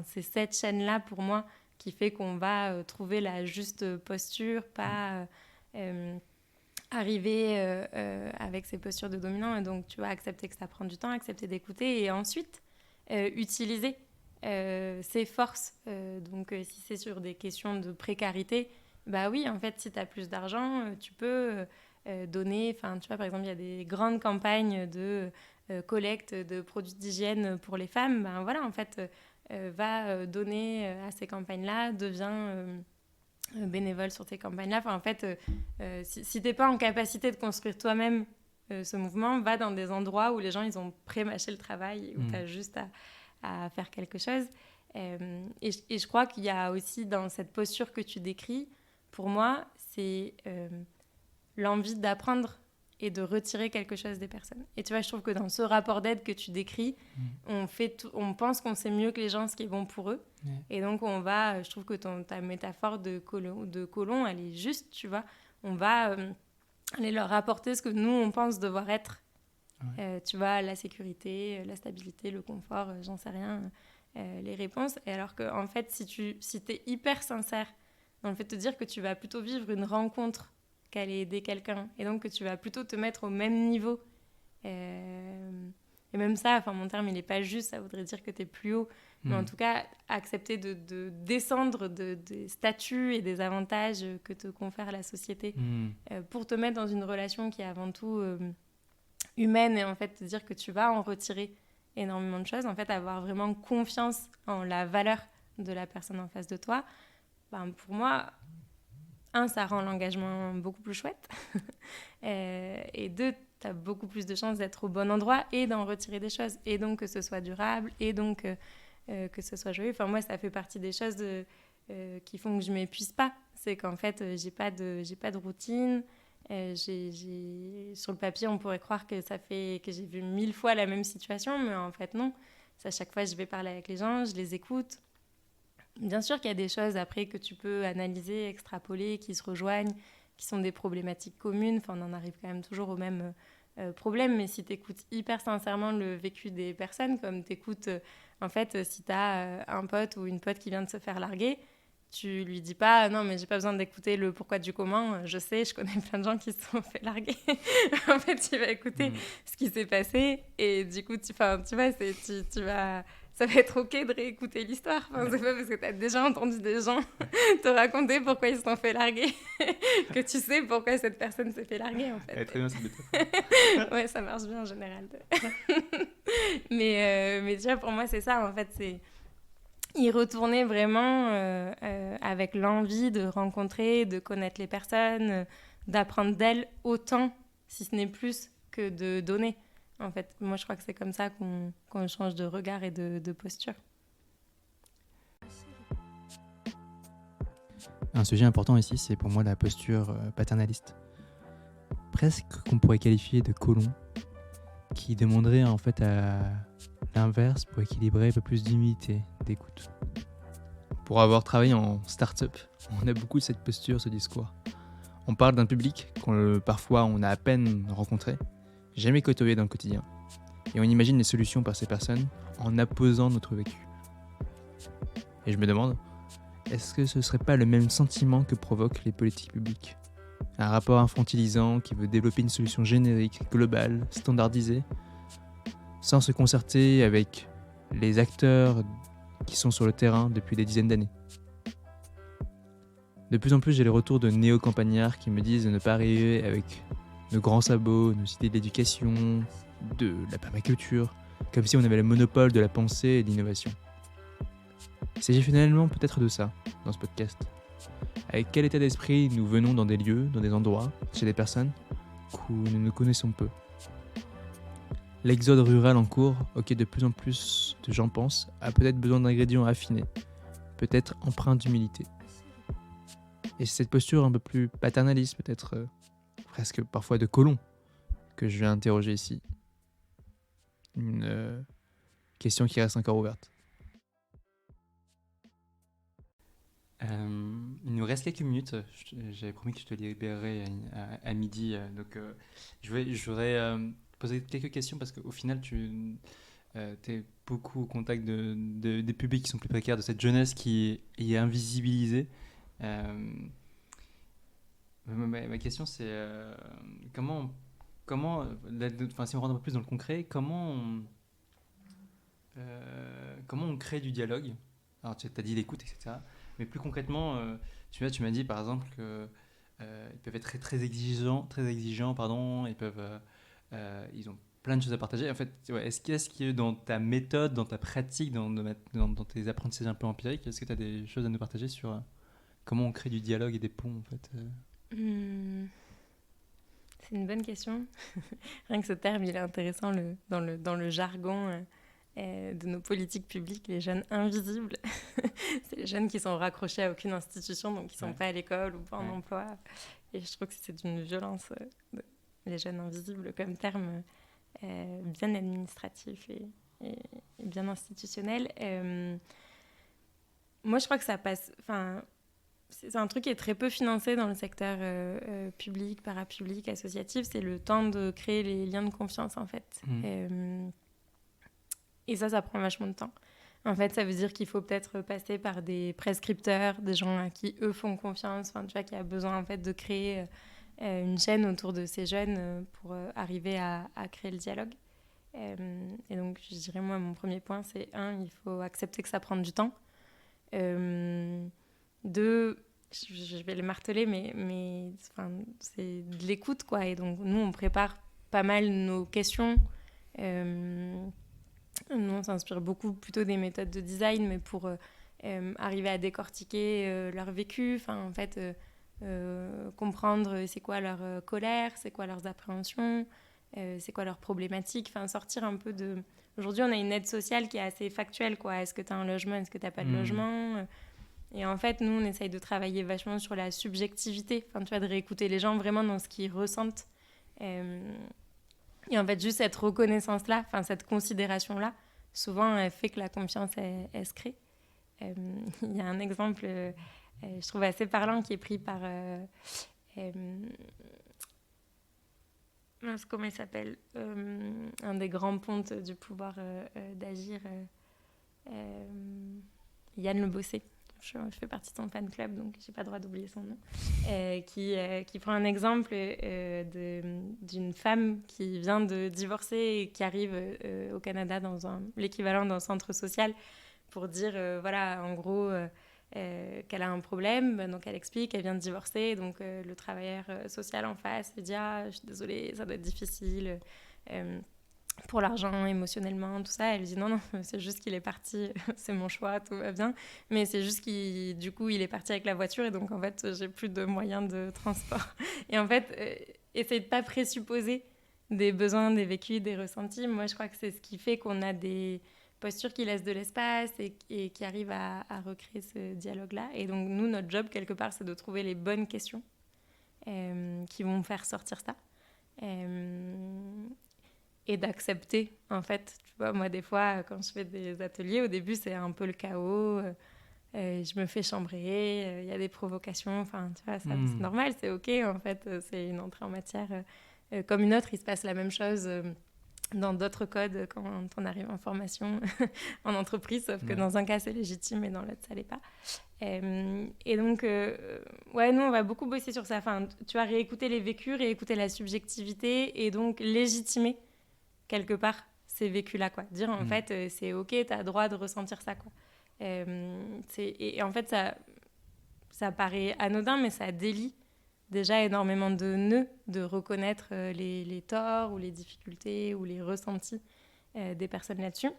c'est cette chaîne-là, pour moi, qui fait qu'on va trouver la juste posture, pas arriver avec ces postures de dominant. Et donc, tu vas accepter que ça prend du temps, accepter d'écouter et ensuite utiliser ses forces. Donc, si c'est sur des questions de précarité, bah oui, en fait, si tu as plus d'argent, tu peux donner... Enfin, tu vois, par exemple, il y a des grandes campagnes de collecte de produits d'hygiène pour les femmes. Ben voilà, en fait, va donner à ces campagnes-là, devient bénévole sur ces campagnes-là. Enfin, en fait, si tu n'es pas en capacité de construire toi-même ce mouvement, va dans des endroits où les gens, ils ont pré-mâché le travail, où tu as juste à faire quelque chose. Et je crois qu'il y a aussi dans cette posture que tu décris, pour moi, c'est l'envie d'apprendre et de retirer quelque chose des personnes. Et tu vois, je trouve que dans ce rapport d'aide que tu décris, on pense qu'on sait mieux que les gens ce qui est bon pour eux. Et donc, je trouve que ta métaphore de colon, elle est juste, tu vois. On va aller leur apporter ce que nous, on pense devoir être. Tu vois, la sécurité, la stabilité, le confort, j'en sais rien, les réponses. Et alors qu'en fait, si t'es hyper sincère dans le fait de te dire que tu vas plutôt vivre une rencontre qu'aller aider quelqu'un, et donc que tu vas plutôt te mettre au même niveau. Et même ça, mon terme, il n'est pas juste, ça voudrait dire que tu es plus haut. Mais en tout cas, accepter de descendre des statuts et des avantages que te confère la société pour te mettre dans une relation qui est avant tout humaine, et en fait te dire que tu vas en retirer énormément de choses, en fait avoir vraiment confiance en la valeur de la personne en face de toi. Pour moi, ça rend l'engagement beaucoup plus chouette. Et 2, tu as beaucoup plus de chances d'être au bon endroit et d'en retirer des choses. Et donc que ce soit durable et donc que ce soit joyeux. Moi, ça fait partie des choses qui font que je ne m'épuise pas. C'est qu'en fait, j'ai pas de routine. Sur le papier, on pourrait croire que ça fait que j'ai vu 1000 fois la même situation, mais en fait, non. À chaque fois, je vais parler avec les gens, je les écoute. Bien sûr qu'il y a des choses après que tu peux analyser, extrapoler, qui se rejoignent, qui sont des problématiques communes. On en arrive quand même toujours au même problème. Mais si tu écoutes hyper sincèrement le vécu des personnes, comme tu écoutes, en fait, si tu as un pote ou une pote qui vient de se faire larguer, tu lui dis pas non, mais j'ai pas besoin d'écouter le pourquoi du comment. Je sais, je connais plein de gens qui se sont fait larguer. En fait, tu vas écouter ce qui s'est passé et du coup, tu vas, ça va être ok de réécouter l'histoire. C'est pas parce que tu as déjà entendu des gens te raconter pourquoi ils se sont fait larguer que tu sais pourquoi cette personne s'est fait larguer, en fait. Très bien, cette méthode. Ouais, ça marche bien en général. Mais tu vois, pour moi, c'est ça, en fait, c'est y retourner vraiment avec l'envie de rencontrer, de connaître les personnes, d'apprendre d'elles autant, si ce n'est plus, que de donner. En fait, moi, je crois que c'est comme ça qu'on change de regard et de posture. Un sujet important ici, c'est pour moi la posture paternaliste. Presque qu'on pourrait qualifier de colon, qui demanderait en fait à l'inverse pour équilibrer un peu plus d'humilité, d'écoute. Pour avoir travaillé en start-up, on a beaucoup de cette posture, ce discours. On parle d'un public qu'on parfois on a à peine rencontré, jamais côtoyé dans le quotidien. Et on imagine les solutions par ces personnes en apposant notre vécu. Et je me demande, est-ce que ce serait pas le même sentiment que provoquent les politiques publiques ? Un rapport infantilisant qui veut développer une solution générique, globale, standardisée, sans se concerter avec les acteurs qui sont sur le terrain depuis des dizaines d'années. De plus en plus, j'ai les retours de néo-campagnards qui me disent de ne pas arriver avec nos grands sabots, nos idées d'éducation, de la permaculture, comme si on avait le monopole de la pensée et de l'innovation. Il s'agit finalement peut-être de ça, dans ce podcast. Avec quel état d'esprit nous venons dans des lieux, dans des endroits, chez des personnes que nous connaissons peu. l'exode rural en cours, auquel de plus en plus de gens pensent, a peut-être besoin d'ingrédients affinés, peut-être empreint d'humilité. Et c'est cette posture un peu plus paternaliste, peut-être presque parfois de colon, que je vais interroger ici. Une question qui reste encore ouverte. Il nous reste quelques minutes. J'avais promis que je te libérerais à midi. Donc, je voudrais poser quelques questions parce qu'au final, tu es beaucoup au contact des publics qui sont plus précaires, de cette jeunesse qui est invisibilisée. Ma question, c'est comment si on rentre un peu plus dans le concret, comment on crée du dialogue? Alors, tu as dit l'écoute, etc. Mais plus concrètement, tu m'as dit par exemple qu'ils peuvent être très, très exigeants, pardon, ils ont plein de choses à partager. En fait, ouais, est-ce que dans ta méthode, dans ta pratique, dans tes apprentissages un peu empiriques, est-ce que tu as des choses à nous partager sur comment on crée du dialogue et des ponts en fait C'est une bonne question. Rien que ce terme, il est intéressant dans le jargon de nos politiques publiques, les jeunes invisibles. C'est les jeunes qui sont raccrochés à aucune institution, donc qui ne sont pas à l'école ou pas en emploi. Et je trouve que c'est d'une violence, les jeunes invisibles, comme terme bien administratif et bien institutionnel. Moi, je crois que ça passe... C'est un truc qui est très peu financé dans le secteur public, parapublic, associatif. C'est le temps de créer les liens de confiance, en fait. Et ça prend vachement de temps. En fait, ça veut dire qu'il faut peut-être passer par des prescripteurs, des gens à qui eux font confiance, tu vois, qui a besoin en fait de créer une chaîne autour de ces jeunes pour arriver à créer le dialogue. Et donc, je dirais, moi, mon premier point, c'est il faut accepter que ça prend du temps. 2, je vais le marteler, mais c'est de l'écoute, quoi. Et donc, nous, on prépare pas mal nos questions. Nous, on s'inspire beaucoup plutôt des méthodes de design, mais pour arriver à décortiquer leur vécu, en fait, comprendre c'est quoi leur colère, c'est quoi leurs appréhensions, c'est quoi leurs problématiques, sortir un peu de... Aujourd'hui, on a une aide sociale qui est assez factuelle, quoi. Est-ce que tu as un logement, est-ce que tu n'as pas de logement ? Et en fait, nous, on essaye de travailler vachement sur la subjectivité, tu vois, de réécouter les gens vraiment dans ce qu'ils ressentent. Et en fait, juste cette reconnaissance-là, cette considération-là, souvent, elle fait que la confiance, elle se crée. Il y a un exemple, je trouve assez parlant, qui est pris par... comment il s'appelle un des grands pontes du pouvoir d'agir, Yann Le Bossé. Je fais partie de son fan club, donc je n'ai pas le droit d'oublier son nom, qui prend un exemple d'une femme qui vient de divorcer et qui arrive au Canada dans l'équivalent d'un centre social pour dire, voilà, en gros, qu'elle a un problème. Donc elle explique, elle vient de divorcer, donc le travailleur social en face lui dit « Ah, je suis désolée, ça doit être difficile ». Pour l'argent, émotionnellement, tout ça. Elle dit non, c'est juste qu'il est parti, c'est mon choix, tout va bien. Mais c'est juste du coup, il est parti avec la voiture et donc en fait, j'ai plus de moyens de transport. Et en fait, essayer de pas présupposer des besoins, des vécus, des ressentis. Moi, je crois que c'est ce qui fait qu'on a des postures qui laissent de l'espace et qui arrivent à recréer ce dialogue-là. Et donc, nous, notre job, quelque part, c'est de trouver les bonnes questions qui vont faire sortir ça. Et d'accepter, en fait. Tu vois, moi, des fois, quand je fais des ateliers, au début, c'est un peu le chaos. Je me fais chambrer, il y a des provocations. Tu vois, ça, c'est normal, c'est OK, en fait. C'est une entrée en matière comme une autre. Il se passe la même chose dans d'autres codes quand on arrive en formation en entreprise, sauf que dans un cas, c'est légitime et dans l'autre, ça l'est pas. Et donc, nous, on va beaucoup bosser sur ça. Tu vas réécouter les vécus, réécouter la subjectivité et donc légitimer quelque part ces vécus-là, quoi. Dire, en fait, c'est OK, tu as le droit de ressentir ça, quoi. Et en fait, ça paraît anodin, mais ça délie déjà énormément de nœuds de reconnaître les torts ou les difficultés ou les ressentis des personnes là-dessus.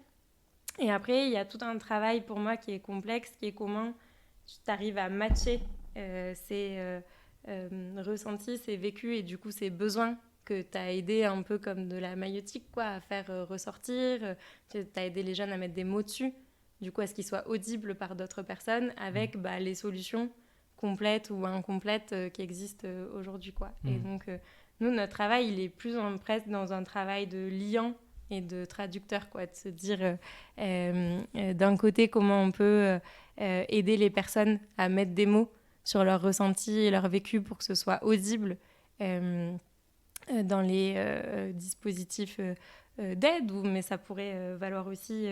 Et après, il y a tout un travail pour moi qui est complexe, qui est comment tu arrives à matcher ces ressentis, ces vécus et du coup ces besoins que tu as aidé un peu comme de la maïeutique, quoi, à faire ressortir. Tu as aidé les jeunes à mettre des mots dessus, du coup, à ce qu'ils soient audibles par d'autres personnes, avec les solutions complètes ou incomplètes qui existent aujourd'hui, quoi. Et donc, nous, notre travail, il est plus presque dans un travail de liant et de traducteur, quoi, de se dire, d'un côté, comment on peut aider les personnes à mettre des mots sur leurs ressentis et leur vécu pour que ce soit audible dans les dispositifs d'aide, mais ça pourrait valoir aussi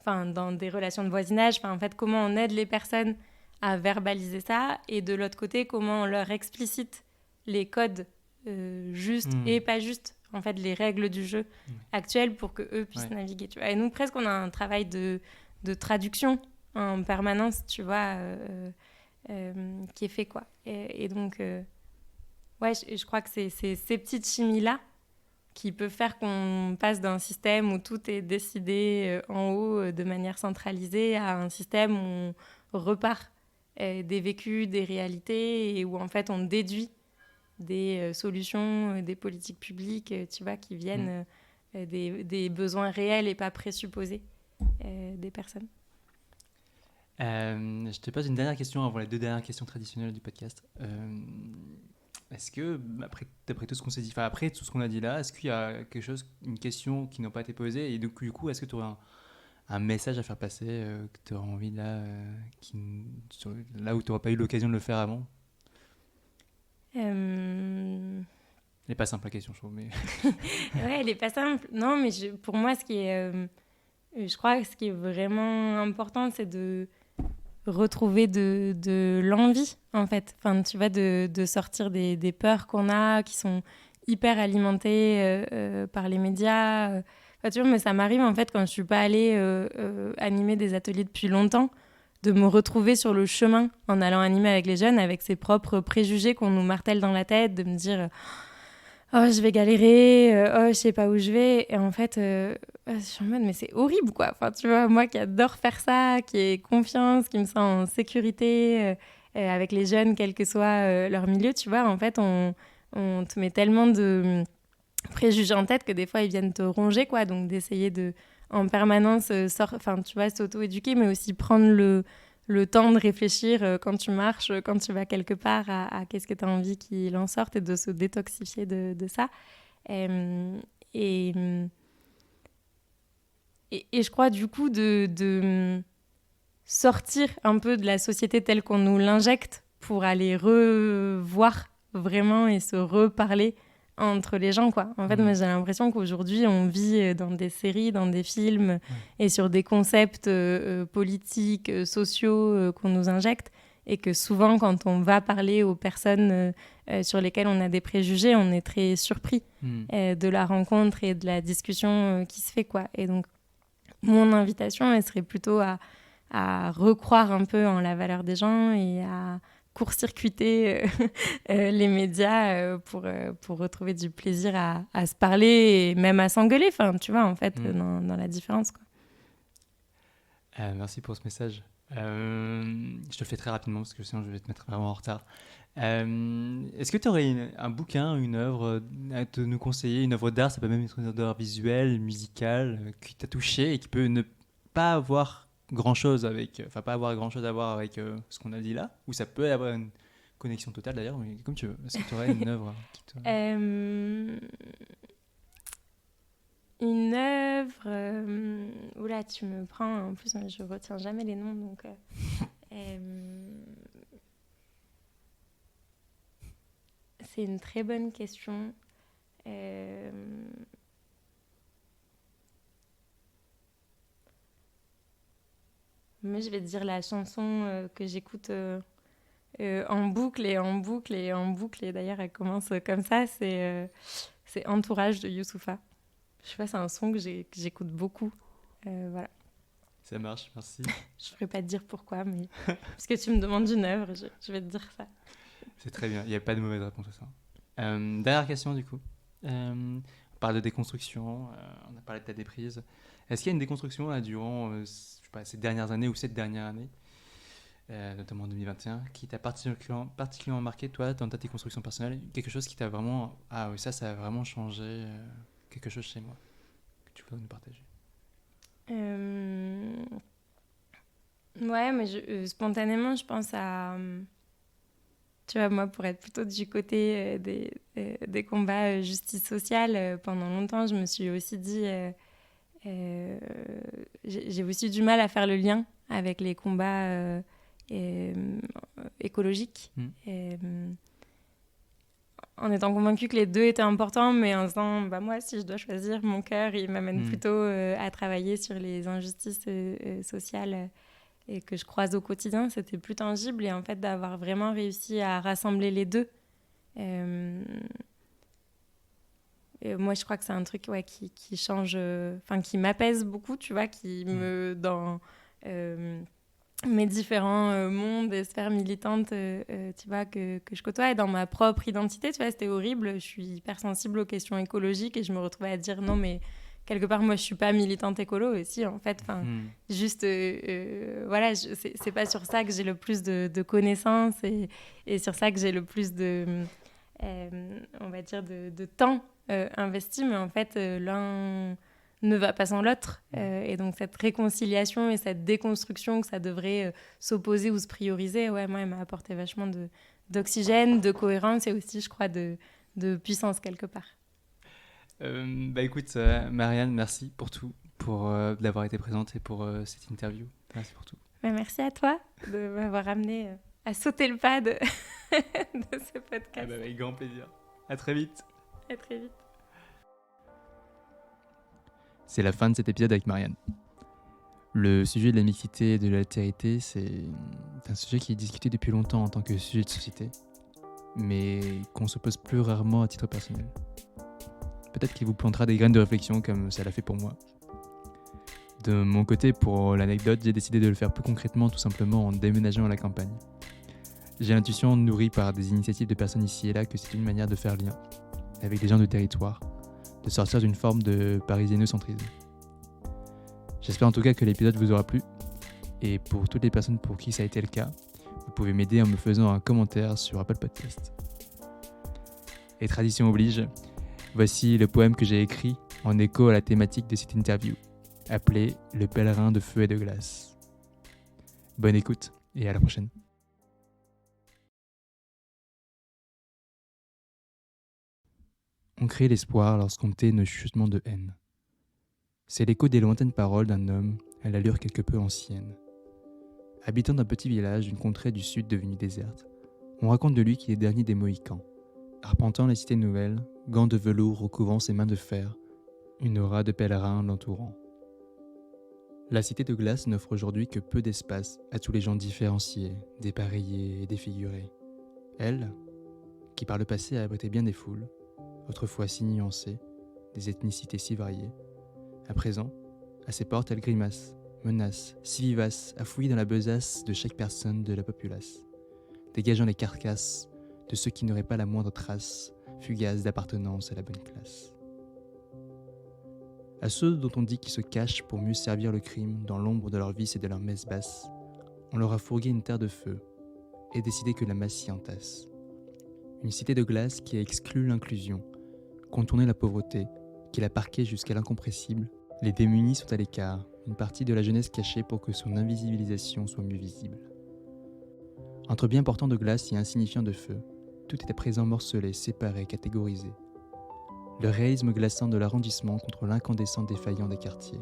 dans des relations de voisinage. En fait, comment on aide les personnes à verbaliser ça, et de l'autre côté, comment on leur explicite les codes justes et pas justes, en fait, les règles du jeu actuelles pour qu'eux puissent naviguer. Tu vois. Et nous, presque, on a un travail de traduction en permanence, tu vois, qui est fait, quoi. Et donc, je crois que c'est ces petites chimies-là qui peuvent faire qu'on passe d'un système où tout est décidé en haut de manière centralisée à un système où on repart des vécus, des réalités, et où en fait on déduit des solutions, des politiques publiques, tu vois, qui viennent des besoins réels et pas présupposés des personnes. Je te pose une dernière question avant les 2 dernières questions traditionnelles du podcast. Est-ce que, après tout ce qu'on s'est dit, après tout ce qu'on a dit là, est-ce qu'il y a quelque chose, une question qui n'a pas été posée, et du coup, est-ce que tu aurais un message à faire passer que tu aurais envie là, là où tu n'aurais pas eu l'occasion de le faire avant? Elle n'est pas simple la question, je trouve. Mais... ouais, elle n'est pas simple. Non, mais pour moi, je crois que ce qui est vraiment important, c'est de retrouver de l'envie, en fait. Enfin, tu vois, de sortir des peurs qu'on a, qui sont hyper alimentées par les médias. Tu vois, mais ça m'arrive, en fait, quand je ne suis pas allée animer des ateliers depuis longtemps, de me retrouver sur le chemin en allant animer avec les jeunes, avec ses propres préjugés qu'on nous martèle dans la tête, de me dire oh, je vais galérer, oh, je sais pas où je vais. Et en fait, je suis en mode, mais c'est horrible, quoi. Enfin, tu vois, moi qui adore faire ça, qui ai confiance, qui me sens en sécurité avec les jeunes, quel que soit leur milieu, tu vois, en fait, on te met tellement de préjugés en tête que des fois, ils viennent te ronger, quoi. Donc, d'essayer en permanence, tu vois, s'auto-éduquer, mais aussi prendre le temps de réfléchir quand tu marches, quand tu vas quelque part, à qu'est-ce que tu as envie qu'il en sorte, et de se détoxifier de ça. Et je crois, du coup, de sortir un peu de la société telle qu'on nous l'injecte pour aller revoir vraiment et se reparler entre les gens, quoi. En fait, moi, j'ai l'impression qu'aujourd'hui, on vit dans des séries, dans des films et sur des concepts politiques, sociaux qu'on nous injecte, et que souvent, quand on va parler aux personnes sur lesquelles on a des préjugés, on est très surpris de la rencontre et de la discussion qui se fait, quoi. Et donc, mon invitation, elle serait plutôt à recroire un peu en la valeur des gens et à court-circuiter les médias pour retrouver du plaisir à se parler et même à s'engueuler, tu vois, en fait, dans la différence, quoi. Merci pour ce message. Je te le fais très rapidement parce que sinon je vais te mettre vraiment en retard. Est-ce que tu aurais un bouquin, une œuvre à te nous conseiller, une œuvre d'art, ça peut même être une œuvre d'art visuelle, musicale, qui t'a touché et qui peut ne pas avoir grand-chose pas avoir grand-chose à voir avec ce qu'on a dit là, ou ça peut avoir une connexion totale d'ailleurs, mais comme tu veux. Est-ce que tu aurais une œuvre Une œuvre... Oula, tu me prends... En plus, je retiens jamais les noms, donc... C'est une très bonne question. Moi, je vais te dire la chanson que j'écoute en boucle et en boucle et en boucle. Et d'ailleurs, elle commence comme ça. C'est Entourage de Youssoupha. Je sais pas, c'est un son que j'écoute beaucoup. Voilà. Ça marche, merci. Je ne ferai pas te dire pourquoi, mais parce que tu me demandes une œuvre, je vais te dire ça. C'est très bien, il n'y a pas de mauvaise réponse à ça. Dernière question, du coup. On parle de déconstruction, on a parlé de ta déprise. Est-ce qu'il y a une déconstruction là, durant ces dernières années ou cette dernière année notamment en 2021, qui t'a particulièrement marqué, toi, dans ta déconstruction personnelle? Quelque chose qui t'a vraiment... Ah oui, ça a vraiment changé quelque chose chez moi, que tu voudrais nous partager? Ouais, mais spontanément, je pense à... Tu vois, moi, pour être plutôt du côté des combats justice sociale, pendant longtemps, je me suis aussi dit... j'ai aussi du mal à faire le lien avec les combats écologiques. En étant convaincue que les deux étaient importants, mais en disant, bah moi, si je dois choisir, mon cœur, il m'amène plutôt à travailler sur les injustices sociales et que je croise au quotidien. C'était plus tangible, et en fait, d'avoir vraiment réussi à rassembler les deux. Et moi, je crois que c'est un truc qui change, qui m'apaise beaucoup, tu vois, qui me... dans mes différents mondes et sphères militantes, tu vois, que je côtoie, et dans ma propre identité, tu vois, c'était horrible. Je suis hyper sensible aux questions écologiques, et je me retrouvais à dire non, mais quelque part, moi, je suis pas militante écolo aussi, en fait. Juste, voilà, c'est pas sur ça que j'ai le plus de connaissances, et sur ça que j'ai le plus de, on va dire, de temps investi, mais en fait, l'un ne va pas sans l'autre. Et donc, cette réconciliation et cette déconstruction que ça devrait s'opposer ou se prioriser, ouais, moi, elle m'a apporté vachement d'oxygène, de cohérence, et aussi, je crois, de puissance quelque part. Écoute, Marianne, merci pour tout, pour d'avoir été présente et pour cette interview. Merci pour tout. Merci à toi de m'avoir amené à sauter le pas de ce podcast. Avec grand plaisir. À très vite. À très vite. C'est la fin de cet épisode avec Marianne. Le sujet de la mixité et de l'altérité, c'est un sujet qui est discuté depuis longtemps en tant que sujet de société, mais qu'on se pose plus rarement à titre personnel. Peut-être qu'il vous plantera des graines de réflexion comme ça l'a fait pour moi. De mon côté, pour l'anecdote, j'ai décidé de le faire plus concrètement, tout simplement en déménageant à la campagne. J'ai l'intuition nourrie par des initiatives de personnes ici et là que c'est une manière de faire lien avec des gens de territoire, de sortir d'une forme de parisienocentrisme. J'espère en tout cas que l'épisode vous aura plu, et pour toutes les personnes pour qui ça a été le cas, vous pouvez m'aider en me faisant un commentaire sur Apple Podcast. Et tradition oblige, voici le poème que j'ai écrit en écho à la thématique de cette interview, appelé « Le pèlerin de feu et de glace ». Bonne écoute et à la prochaine. On crée l'espoir lorsqu'on tait nos chuchotements de haine. C'est l'écho des lointaines paroles d'un homme à l'allure quelque peu ancienne. Habitant d'un petit village d'une contrée du sud devenue déserte, on raconte de lui qu'il est dernier des Mohicans. Arpentant les cités nouvelles, gants de velours recouvrant ses mains de fer, une aura de pèlerin l'entourant. La cité de glace n'offre aujourd'hui que peu d'espace à tous les gens différenciés, dépareillés et défigurés. Elle, qui par le passé a abrité bien des foules, autrefois si nuancées, des ethnicités si variées, à présent, à ses portes elle grimace, menace, si vivace, à fouiller dans la besace de chaque personne de la populace, dégageant les carcasses de ceux qui n'auraient pas la moindre trace fugace d'appartenance à la bonne classe. À ceux dont on dit qu'ils se cachent pour mieux servir le crime dans l'ombre de leurs vices et de leurs messes basses, on leur a fourgué une terre de feu et décidé que la masse s'y entasse. Une cité de glace qui a exclu l'inclusion, contourné la pauvreté, qui l'a parqué jusqu'à l'incompressible. Les démunis sont à l'écart, une partie de la jeunesse cachée pour que son invisibilisation soit mieux visible. Entre bien portants de glace et insignifiants de feu, tout est à présent morcelé, séparé, catégorisé. Le réalisme glaçant de l'arrondissement contre l'incandescent défaillant des quartiers.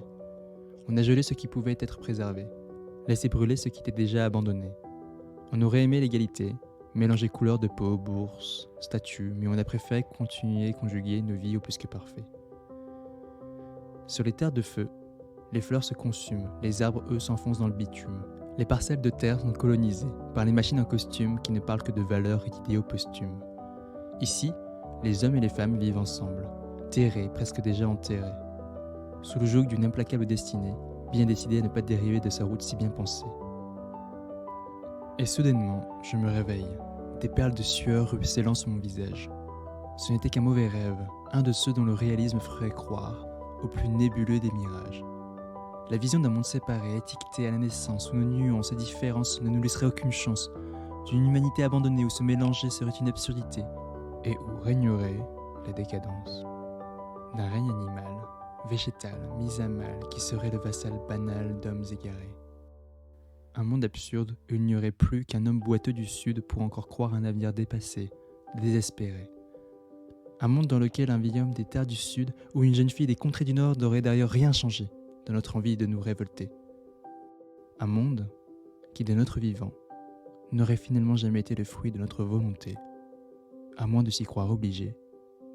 On a gelé ce qui pouvait être préservé, laissé brûler ce qui était déjà abandonné. On aurait aimé l'égalité, mélanger couleurs de peau, bourses, statuts, mais on a préféré continuer et conjuguer nos vies au plus que parfait. Sur les terres de feu, les fleurs se consument, les arbres eux s'enfoncent dans le bitume. Les parcelles de terre sont colonisées par les machines en costume qui ne parlent que de valeurs et d'idéaux posthumes. Ici, les hommes et les femmes vivent ensemble, terrés, presque déjà enterrés, sous le joug d'une implacable destinée, bien décidée à ne pas dériver de sa route si bien pensée. Et soudainement, je me réveille, des perles de sueur ruisselant sur mon visage. Ce n'était qu'un mauvais rêve, un de ceux dont le réalisme ferait croire au plus nébuleux des mirages. La vision d'un monde séparé, étiqueté à la naissance, où nos nuances et différences ne nous laisseraient aucune chance, d'une humanité abandonnée où se mélanger serait une absurdité, et où régnerait la décadence. D'un règne animal, végétal, mis à mal, qui serait le vassal banal d'hommes égarés. Un monde absurde où il n'y aurait plus qu'un homme boiteux du Sud pour encore croire un avenir dépassé, désespéré. Un monde dans lequel un vieil homme des terres du Sud ou une jeune fille des contrées du Nord n'aurait d'ailleurs rien changé dans notre envie de nous révolter. Un monde qui, de notre vivant, n'aurait finalement jamais été le fruit de notre volonté, à moins de s'y croire obligé,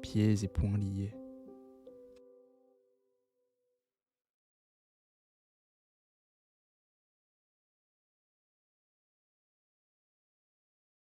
pieds et poings liés.